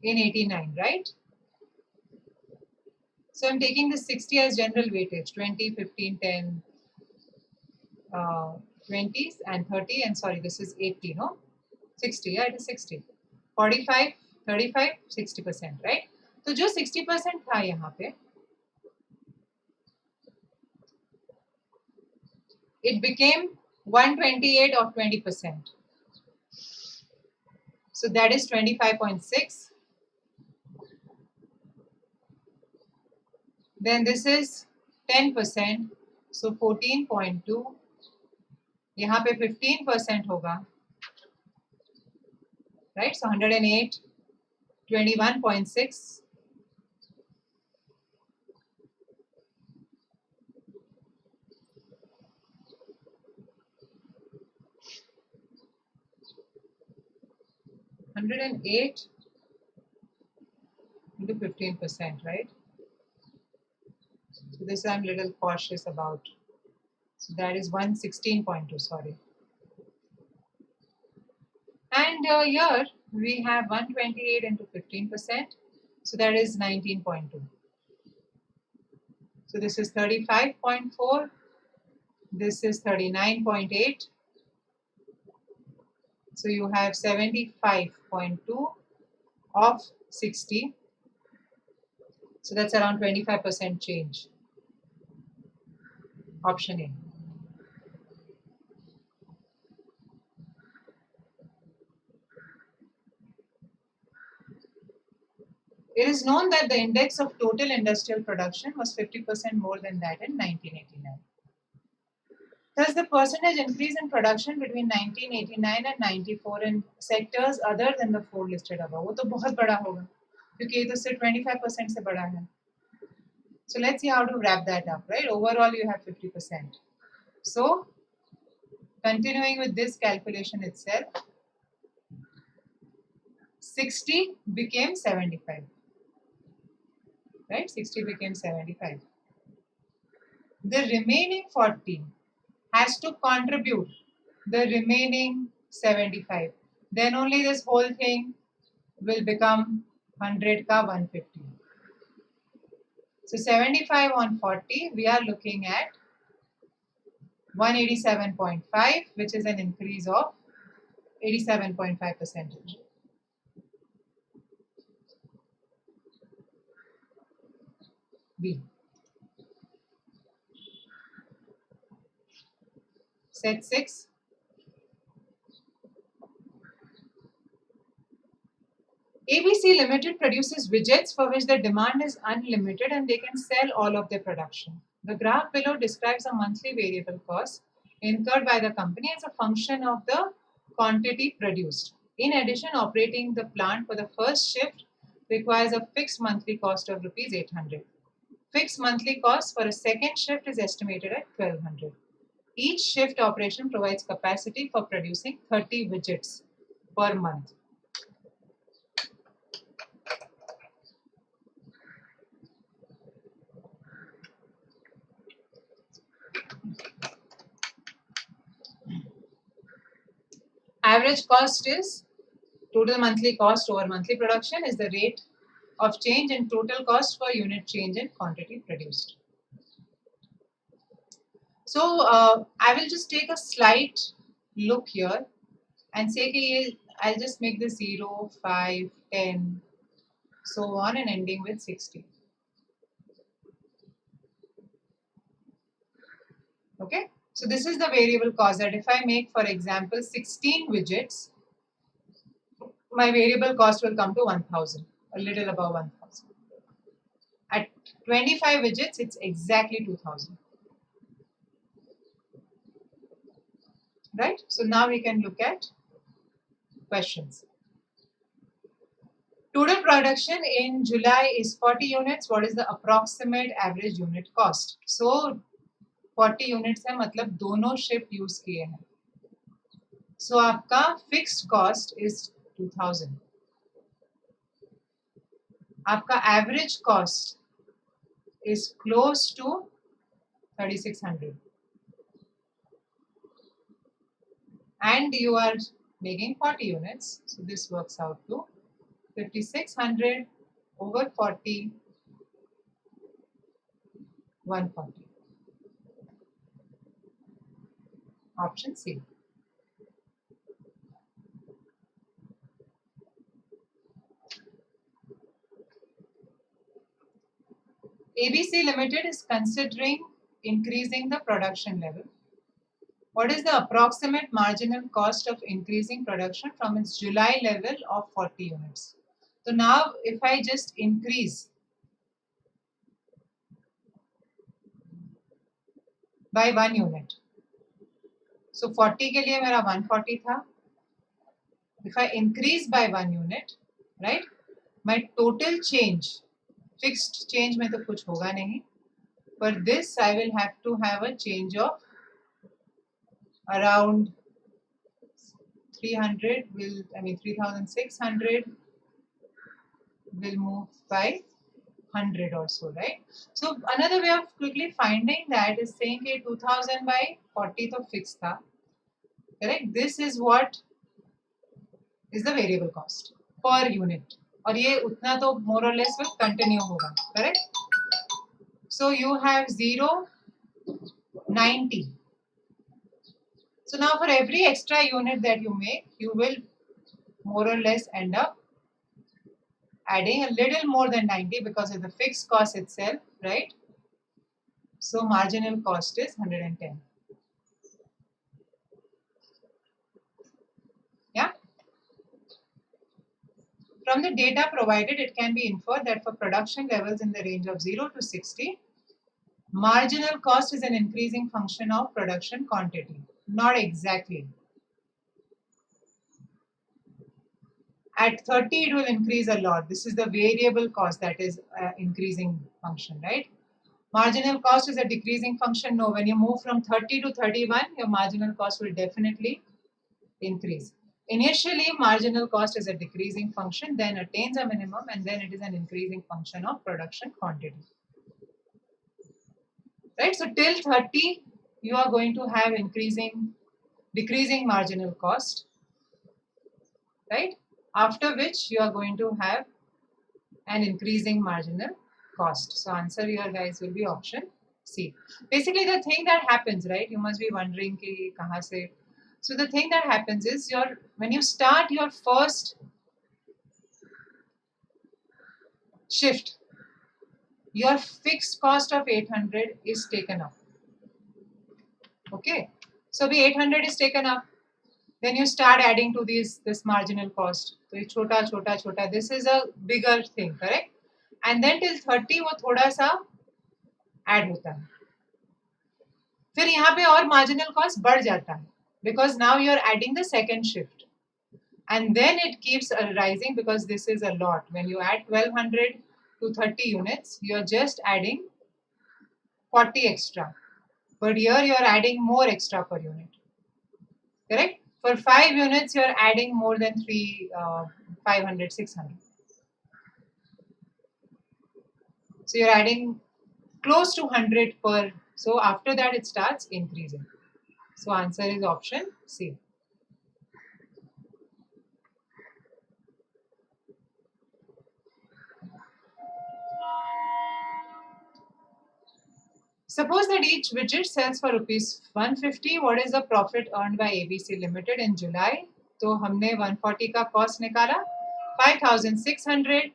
in 89, right? So I'm taking the 60 as general weightage, 20, 15, 10, 20s and 30, and sorry, this is 80, no? 60, yeah, it is 60. 45, 35, 60%, right? तो जो 60% था यहाँ पे, it became 128 or 20%. So that is 25.6. Then this is 10%, so 14.2. यहाँ पे 15% होगा, right? So 108, 21.6, 108 into 15%, right? So this I'm little cautious about. So that is 116.2, sorry. And here we have 128 into 15%. So that is 19.2. So this is 35.4. This is 39.8. So you have 75.2 of 60. So that's around 25% change. Option A. It is known that the index of total industrial production was 50% more than that in 1989. Thus, the percentage increase in production between 1989 and 94 in sectors other than the four listed above, वो तो बहुत बड़ा होगा, क्योंकि ये तो सिर्फ 25% से बड़ा है. So let's see how to wrap that up, right? Overall, you have 50%. So, continuing with this calculation itself, 60 became 75. Right? 60 became 75. The remaining 40 has to contribute the remaining 75. Then only this whole thing will become 100 ka 150. So 75 on 40, we are looking at 187.5, which is an increase of 87.5%. B. Set 6. ABC Limited produces widgets for which the demand is unlimited and they can sell all of their production. The graph below describes a monthly variable cost incurred by the company as a function of the quantity produced. In addition, operating the plant for the first shift requires a fixed monthly cost of rupees 800. Fixed monthly cost for a second shift is estimated at 1200. Each shift operation provides capacity for producing 30 widgets per month. Average cost is total monthly cost over monthly production is the rate of change in total cost per unit change in quantity produced. So I will just take a slight look here and say कि I'll just make this 0, 5, 10, so on and ending with 60. Okay, so this is the variable cost that if I make, for example, 16 widgets, my variable cost will come to 1000, a little above 1000. At 25 widgets, it's exactly 2000. Right? So now we can look at questions. Total production in July is 40 units. What is the approximate average unit cost? So 40 units है मतलब दोनों shift use किए हैं. So आपका fixed cost is 2000. आपका average cost is close to 3600. And you are making 40 units. So this works out to 5600 over 40, 140. Option C. ABC Limited is considering increasing the production level. What is the approximate marginal cost of increasing production from its July level of 40 units? So now if I just increase by 1 unit, so 40 के लिए मेरा 140 था. If I increase by 1 unit, right, my total change, fixed change में तो कुछ होगा नहीं. For this I will have to have a change of around 300 will, 3600 will move by 100 or so, right? So another way of quickly finding that is saying कि 2000 by 40 तो fixed था, correct? This is what is the variable cost per unit, और ये उतना तो more or less will continue होगा, correct? So you have 0, 90. So now for every extra unit that you make, you will more or less end up adding a little more than 90 because of the fixed cost itself, right? So marginal cost is 110. Yeah. From the data provided, it can be inferred that for production levels in the range of 0 to 60, marginal cost is an increasing function of production quantity. Not exactly. At 30, it will increase a lot. This is the variable cost that is increasing function, right? Marginal cost is a decreasing function. No, when you move from 30 to 31, your marginal cost will definitely increase. Initially, marginal cost is a decreasing function, then attains a minimum, and then it is an increasing function of production quantity. Right? So till 30, you are going to have decreasing marginal cost. Right? After which you are going to have an increasing marginal cost. So answer here, guys, will be option C. Basically, the thing that happens, right? You must be wondering ki kahan se. So the thing that happens is when you start your first shift, your fixed cost of 800 is taken up. Okay, so the 800 is taken up. Then you start adding to this marginal cost. So chota, this is a bigger thing, correct? And then till 30 वो थोड़ा सा add होता है. फिर यहाँ पे और marginal cost बढ़ जाता है because now you are adding the second shift. And then it keeps rising because this is a lot. When you add 1200 to 30 units, you are just adding 40 extra. But here you are adding more extra per unit. Correct? For 5 units, you are adding more than 500, 600. So you're adding close to 100 per. So after that, it starts increasing. So answer is option C. Suppose that each widget sells for rupees 150. What is the profit earned by ABC Limited in July? तो हमने 140 का cost निकाला, 5,600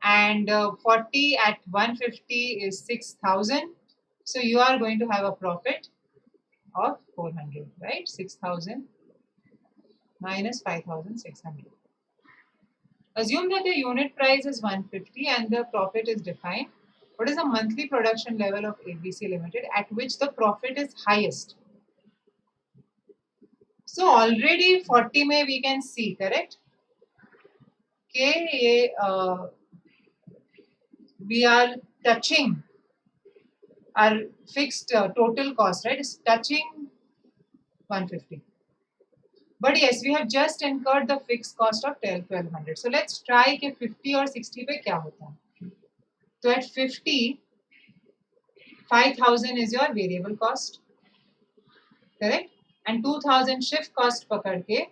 and 40 at 150 is 6,000. So you are going to have a profit of 400, right? 6,000 minus 5,600. Assume that the unit price is 150 and the profit is defined. What is the monthly production level of ABC Limited at which the profit is highest? So already 40 में we can see, correct? Okay, we are touching our fixed total cost, right? It's touching 150. But yes, we have just incurred the fixed cost of 1200. So let's try कि 50 और 60 पे क्या होता है. So at 50, 5,000 is your variable cost, correct? And 2,000 shift cost पकड़ के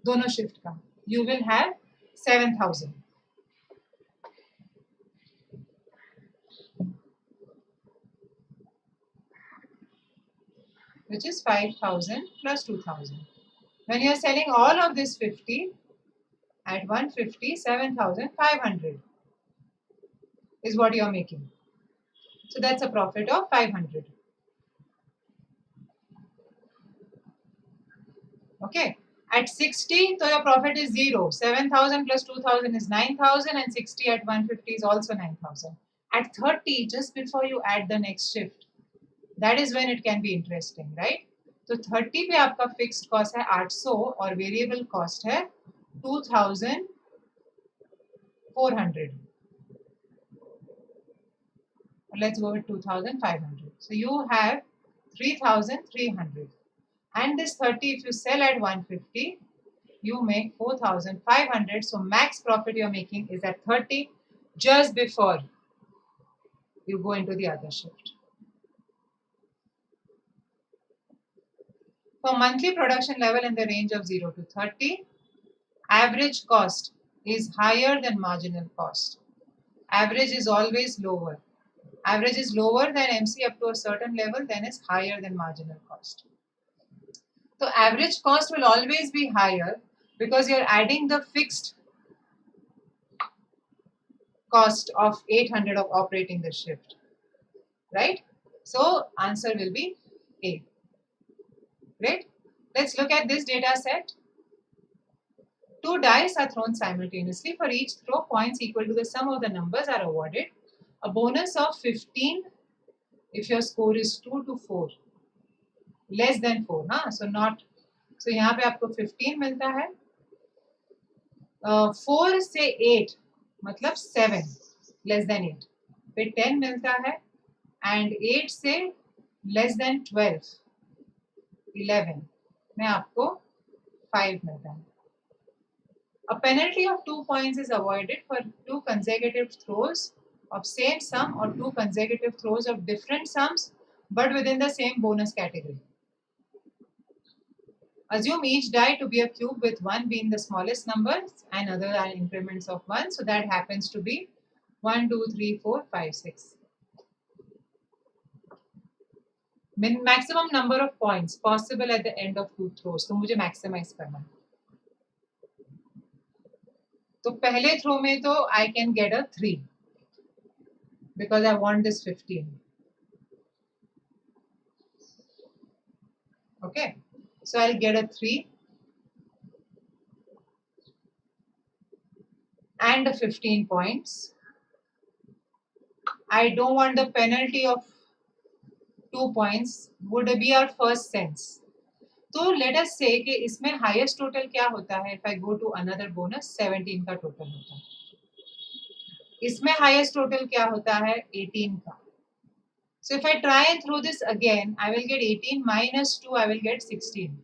दोनों shift का, you will have 7,000. Which is 5,000 plus 2,000. When you are selling all of this 50 at 150, 7,500 is what you are making. So that's a profit of 500. Okay. At 60, so your profit is 0. 7,000 plus 2,000 is 9,000 and 60 at 150 is also 9,000. At 30, just before you add the next shift, that is when it can be interesting, right? So 30 पे आपका fixed cost है 800 और variable cost है 2,400. Let's go with 2,500. So you have 3,300. And this 30, if you sell at 150, you make 4,500. So max profit you're making is at 30 just before you go into the other shift. For monthly production level in the range of 0 to 30, average cost is higher than marginal cost. Average is always lower. Average is lower than MC up to a certain level, then is higher than marginal cost. So average cost will always be higher because you're adding the fixed cost of 800 of operating the shift, right? So answer will be A. Great. Let's look at this data set. 2 dice are thrown simultaneously. For each throw, points equal to the sum of the numbers are awarded. A bonus of 15 if your score is 2 to 4. Less than 4, हाँ? So यहाँ पे आपको 15 मिलता है. 4 से 8 मतलब 7 less than 8. फिर 10 मिलता है and 8 से less than 12 11 में आपको 5 मिलता है. A penalty of 2 points is avoided for 2 consecutive throws of same sum or 2 consecutive throws of different sums but within the same bonus category. Assume each die to be a cube with 1 being the smallest number and other are increments of 1. So that happens to be 1, 2, 3, 4, 5, 6. Maximum number of points possible at the end of 2 throws. तो मुझे maximize करना है. तो पहले throw में तो I can get a 3 because I want this 15. Okay, so I'll get a 3 and a 15 points. I don't want the penalty of 2 points would be our first sense. So let us say कि इसमें highest total क्या होता है? If I go to another bonus, 17 का total होता है. इसमें highest total क्या होता है? 18 का. So if I try and throw this again, I will get 18 minus 2, I will get 16.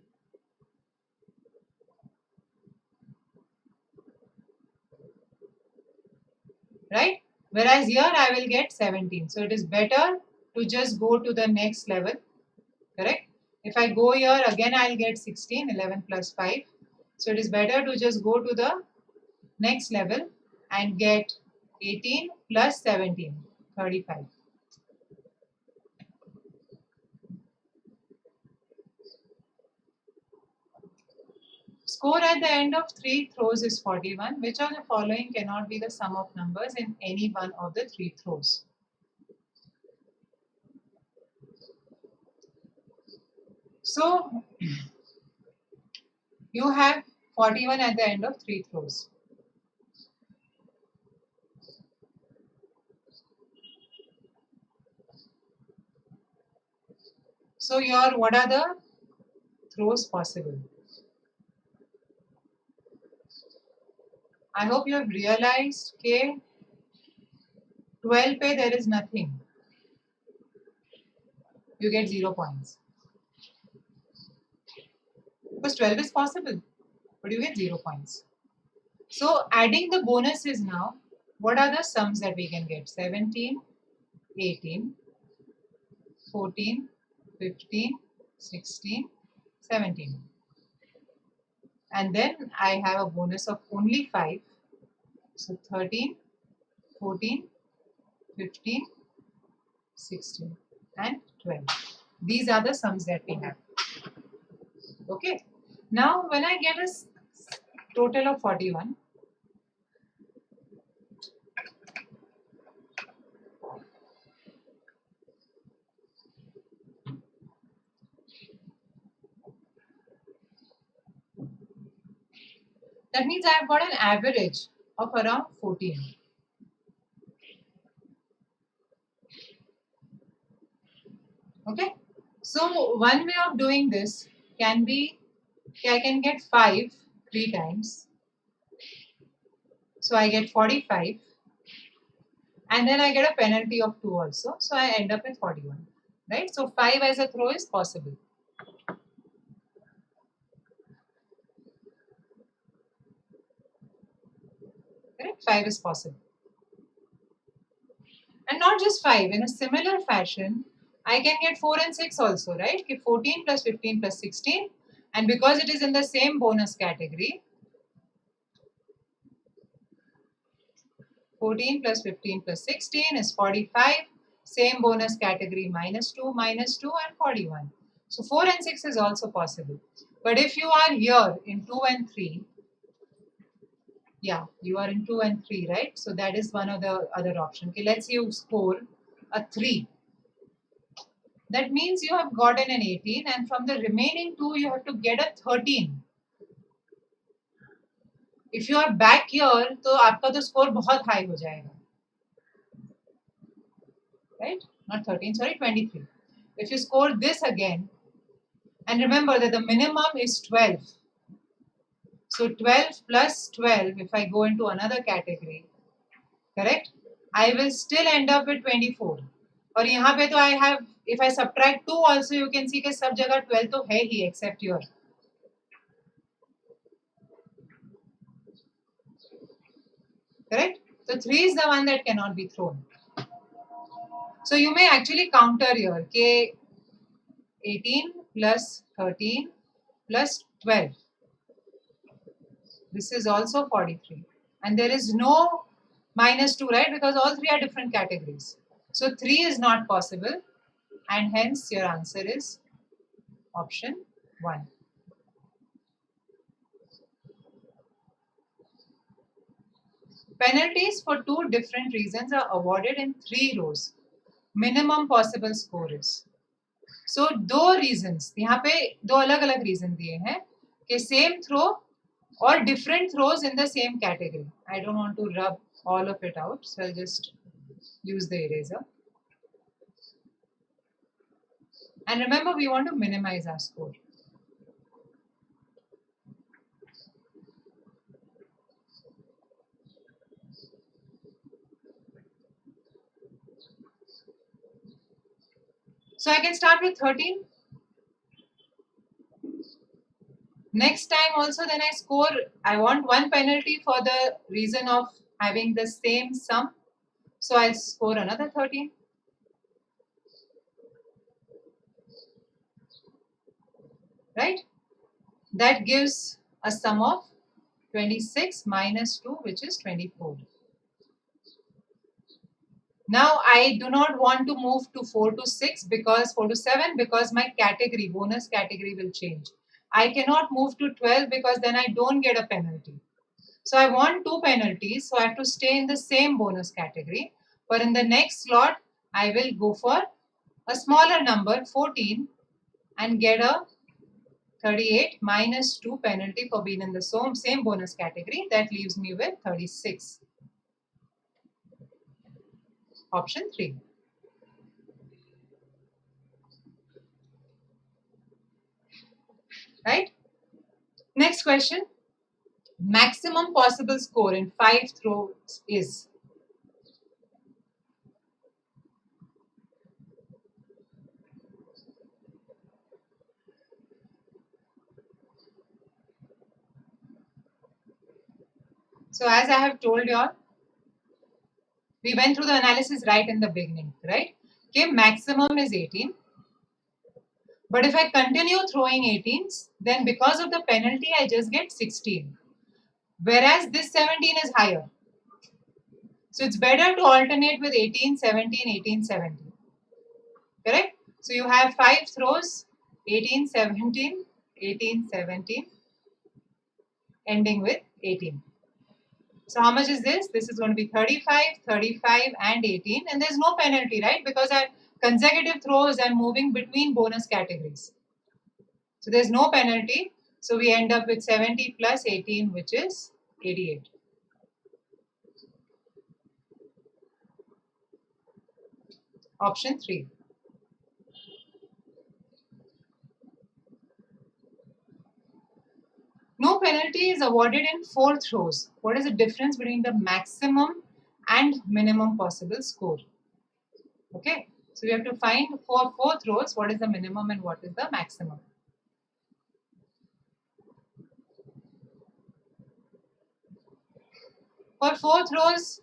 Right? Whereas here I will get 17. So it is better to just go to the next level. Correct? If I go here again, I'll get 16, 11 plus 5. So it is better to just go to the next level and get 18 plus 17, 35. Score at the end of 3 throws is 41. Which of the following cannot be the sum of numbers in any one of the 3 throws? So you have 41 at the end of 3 throws. So what are the throws possible? I hope you have realized that 12 pe there is nothing. You get 0 points. Because 12 is possible, but you get 0 points. So adding the bonuses now, what are the sums that we can get? 17, 18, 14, 15, 16, 17. And then I have a bonus of only 5. So 13, 14, 15, 16 and 12. These are the sums that we have. Okay. Now when I get a total of 41, that means I have got an average of around 14. Okay. So one way of doing this can be, I can get 5 3 times. So I get 45. And then I get a penalty of 2 also. So I end up with 41. Right? So 5 as a throw is possible. Correct? 5 is possible. And not just 5. In a similar fashion, I can get 4 and 6 also, right? 14 plus 15 plus 16. And because it is in the same bonus category, 14 plus 15 plus 16 is 45. Same bonus category, minus 2, and 41. So 4 and 6 is also possible. But if you are here in 2 and 3, yeah, you are in 2 and 3, right? So that is one of the other option. Okay, let's say you score a 3. That means you have gotten an 18, and from the remaining 2, you have to get a 13. If you are back here, तो आपका तो score बहुत high हो जाएगा. Right? Not 13, sorry, 23. If you score this again, and remember that the minimum is 12. So 12 plus 12, if I go into another category, correct? I will still end up with 24. और यहाँ पे तो I have, if I subtract 2 also, you can see कि सब जगह 12 तो है ही except here. Correct? So 3 is the one that cannot be thrown. So you may actually counter here, K 18 plus 13 plus 12. This is also 43. And there is no minus 2, right? Because all 3 are different categories. So 3 is not possible. And hence your answer is option 1. Penalties for 2 different reasons are awarded in 3 rows. Minimum possible score is. So 2 reasons. यहाँ पे 2 अलग-अलग reason दिए हैं कि same throw or different throws in the same category. I don't want to rub all of it out, so I'll just use the eraser. And remember, we want to minimize our score. So I can start with 13. Next time also then I score, I want 1 penalty for the reason of having the same sum. So I'll score another 13. Right? That gives a sum of 26 minus 2, which is 24. Now I do not want to move to 4 to 6 because 4 to 7 because my category, bonus category will change. I cannot move to 12 because then I don't get a penalty. So I want 2 penalties, so I have to stay in the same bonus category. But in the next slot, I will go for a smaller number, 14, and get a 38 minus 2 penalty for being in the same bonus category. That leaves me with 36. Option 3. Right? Next question. Maximum possible score in 5 throws is. So as I have told you all, we went through the analysis right in the beginning, right? Okay, maximum is 18. But if I continue throwing 18s, then because of the penalty, I just get 16. Whereas this 17 is higher. So it's better to alternate with 18, 17, 18, 17. Correct? So you have 5 throws, 18, 17, 18, 17, ending with 18. So how much is this? This is going to be 35, 35 and 18. And there's no penalty, right? Because our consecutive throws are moving between bonus categories. So there's no penalty. So we end up with 70 plus 18, which is 88. Option 3. No penalty is awarded in 4 throws. What is the difference between the maximum and minimum possible score? Okay, so we have to find for 4 throws what is the minimum and what is the maximum. For fourth rows,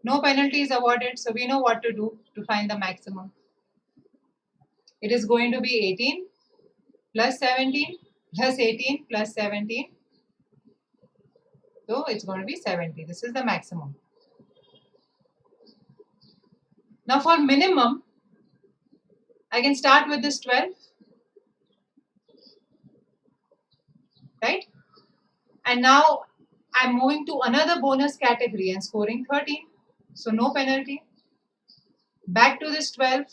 no penalty is awarded, so we know what to do to find the maximum. It is going to be 18 plus 17 plus 18 plus 17. So it's going to be 70. This is the maximum. Now for minimum, I can start with this 12, right? And now I'm moving to another bonus category and scoring 13. So no penalty. Back to this 12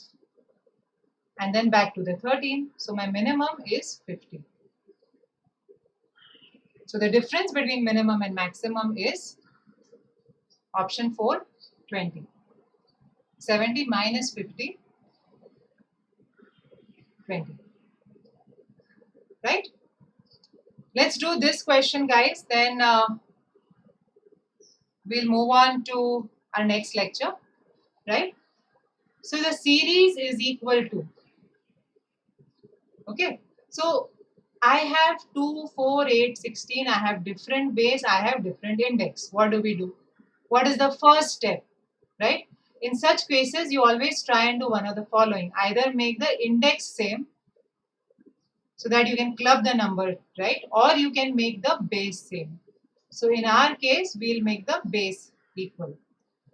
and then back to the 13. So my minimum is 50. So the difference between minimum and maximum is option 4, 20. 70 minus 50, 20. Right? Let's do this question, guys. Then we'll move on to our next lecture. Right? So the series is equal to, okay, so I have 2, 4, 8, 16, I have different base, I have different index. What do we do? What is the first step, right? In such cases, you always try and do one of the following. Either make the index same so that you can club the number, right? Or you can make the base same. So in our case, we'll make the base equal.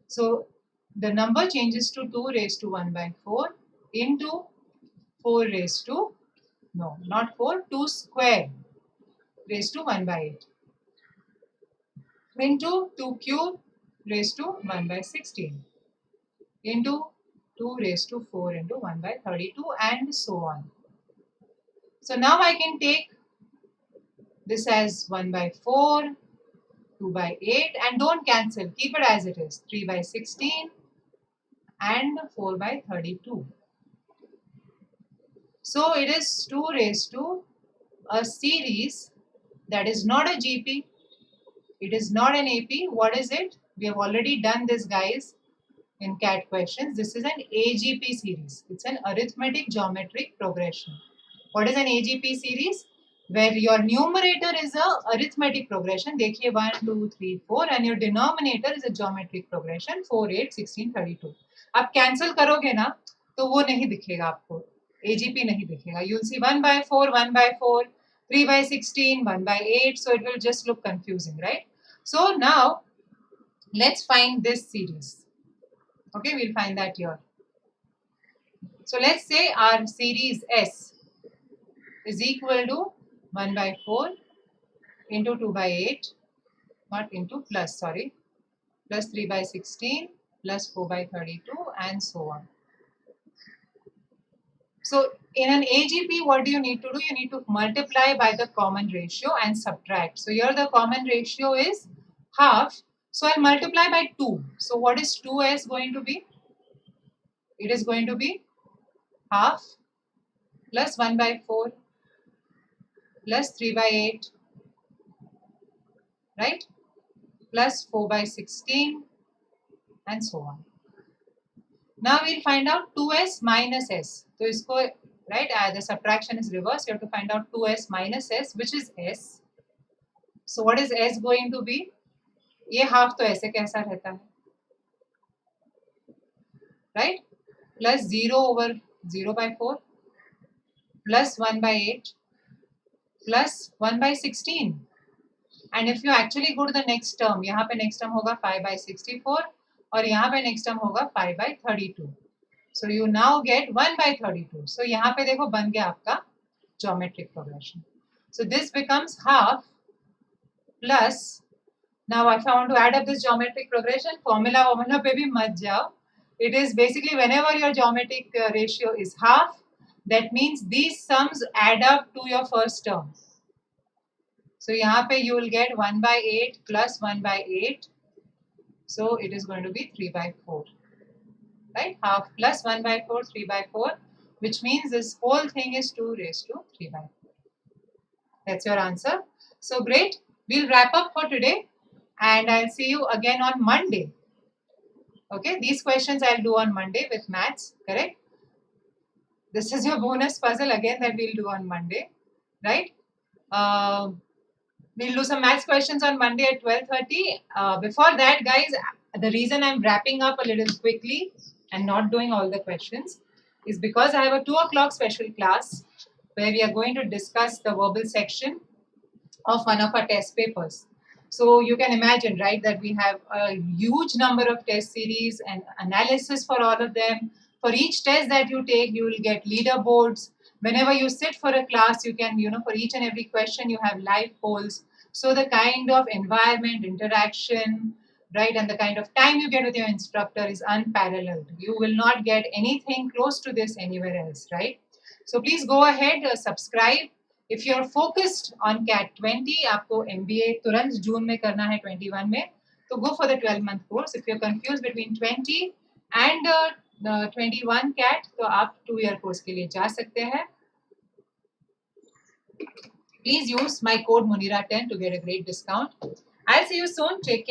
So the number changes to 2 raised to 1 by 4 into 4 raised to, no, not 4, 2 square raised to 1 by 8 into 2 cube raised to 1 by 16 into 2 raised to 4 into 1 by 32 and so on. So now I can take this as 1 by 4, 2 by 8 and don't cancel, keep it as it is, 3 by 16 and 4 by 32. So it is 2 raised to a series that is not a GP, it is not an AP. What is it? We have already done this, guys, in CAT questions. This is an AGP series. It's an arithmetic geometric progression. What is an AGP series? Where your numerator is a arithmetic progression. देखिए 1, 2, 3, 4 and your denominator is a geometric progression 4, 8, 16, 32. आप cancel करोगे ना तो वो नहीं दिखेगा आपको. AGP नहीं दिखेगा. You'll see 1 by 4, 1 by 4, 3 by 16, 1 by 8. So it will just look confusing, right? So now let's find this series. Okay, we'll find that here. So let's say our series S is equal to 1 by 4 into 2 by 8, not into plus, sorry, plus 3 by 16 plus 4 by 32 and so on. So in an AGP, what do you need to do? You need to multiply by the common ratio and subtract. So here the common ratio is half. So I'll multiply by 2. So what is 2s going to be? It is going to be half plus 1 by 4 plus 3 by 8, right? Plus 4 by 16 and so on. Now we'll find out 2s minus s. So isko, right, the subtraction is reversed. You have to find out 2s minus s, which is s. So what is s going to be? ये half तो ऐसे कैसा रहता है, right? Plus 0 over 0 by 4 plus 1 by 8 plus 1 by 16. And if you actually go to the next term, यहाँ पे next term होगा 5 by 64 और यहाँ पे next term होगा 5 by 32. So you now get 1 by 32. So यहाँ पे देखो बन गया आपका geometric progression. So this becomes half plus, now if I want to add up this geometric progression, formula पे भी मत जाओ. It is basically whenever your geometric ratio is half, that means these sums add up to your first term. So यहाँ पे you will get 1 by 8 plus 1 by 8. So it is going to be 3 by 4. Right? Half plus 1 by 4, 3 by 4, which means this whole thing is 2 raised to 3 by 4. That's your answer. So great. We'll wrap up for today and I'll see you again on Monday. Okay, these questions I'll do on Monday with maths, correct? This is your bonus puzzle again that we'll do on Monday, right? We'll do some maths questions on Monday at 12:30. Before that, guys, the reason I'm wrapping up a little quickly and not doing all the questions is because I have a 2 o'clock special class where we are going to discuss the verbal section of one of our test papers. So you can imagine, right, that we have a huge number of test series and analysis for all of them. For each test that you take, you will get leaderboards. Whenever you sit for a class, you can, for each and every question, you have live polls. So the kind of environment, interaction, right, and the kind of time you get with your instructor is unparalleled. You will not get anything close to this anywhere else, right? So please go ahead, subscribe. If you're focused on CAT 20, आपको MBA तुरंत जून में करना है 21 में, तो go for the 12-month course. If you're confused between 20 and 21 CAT, तो आप 2-year course के लिए जा सकते हैं. Please use my code Munira10 to get a great discount. I'll see you soon. Take care.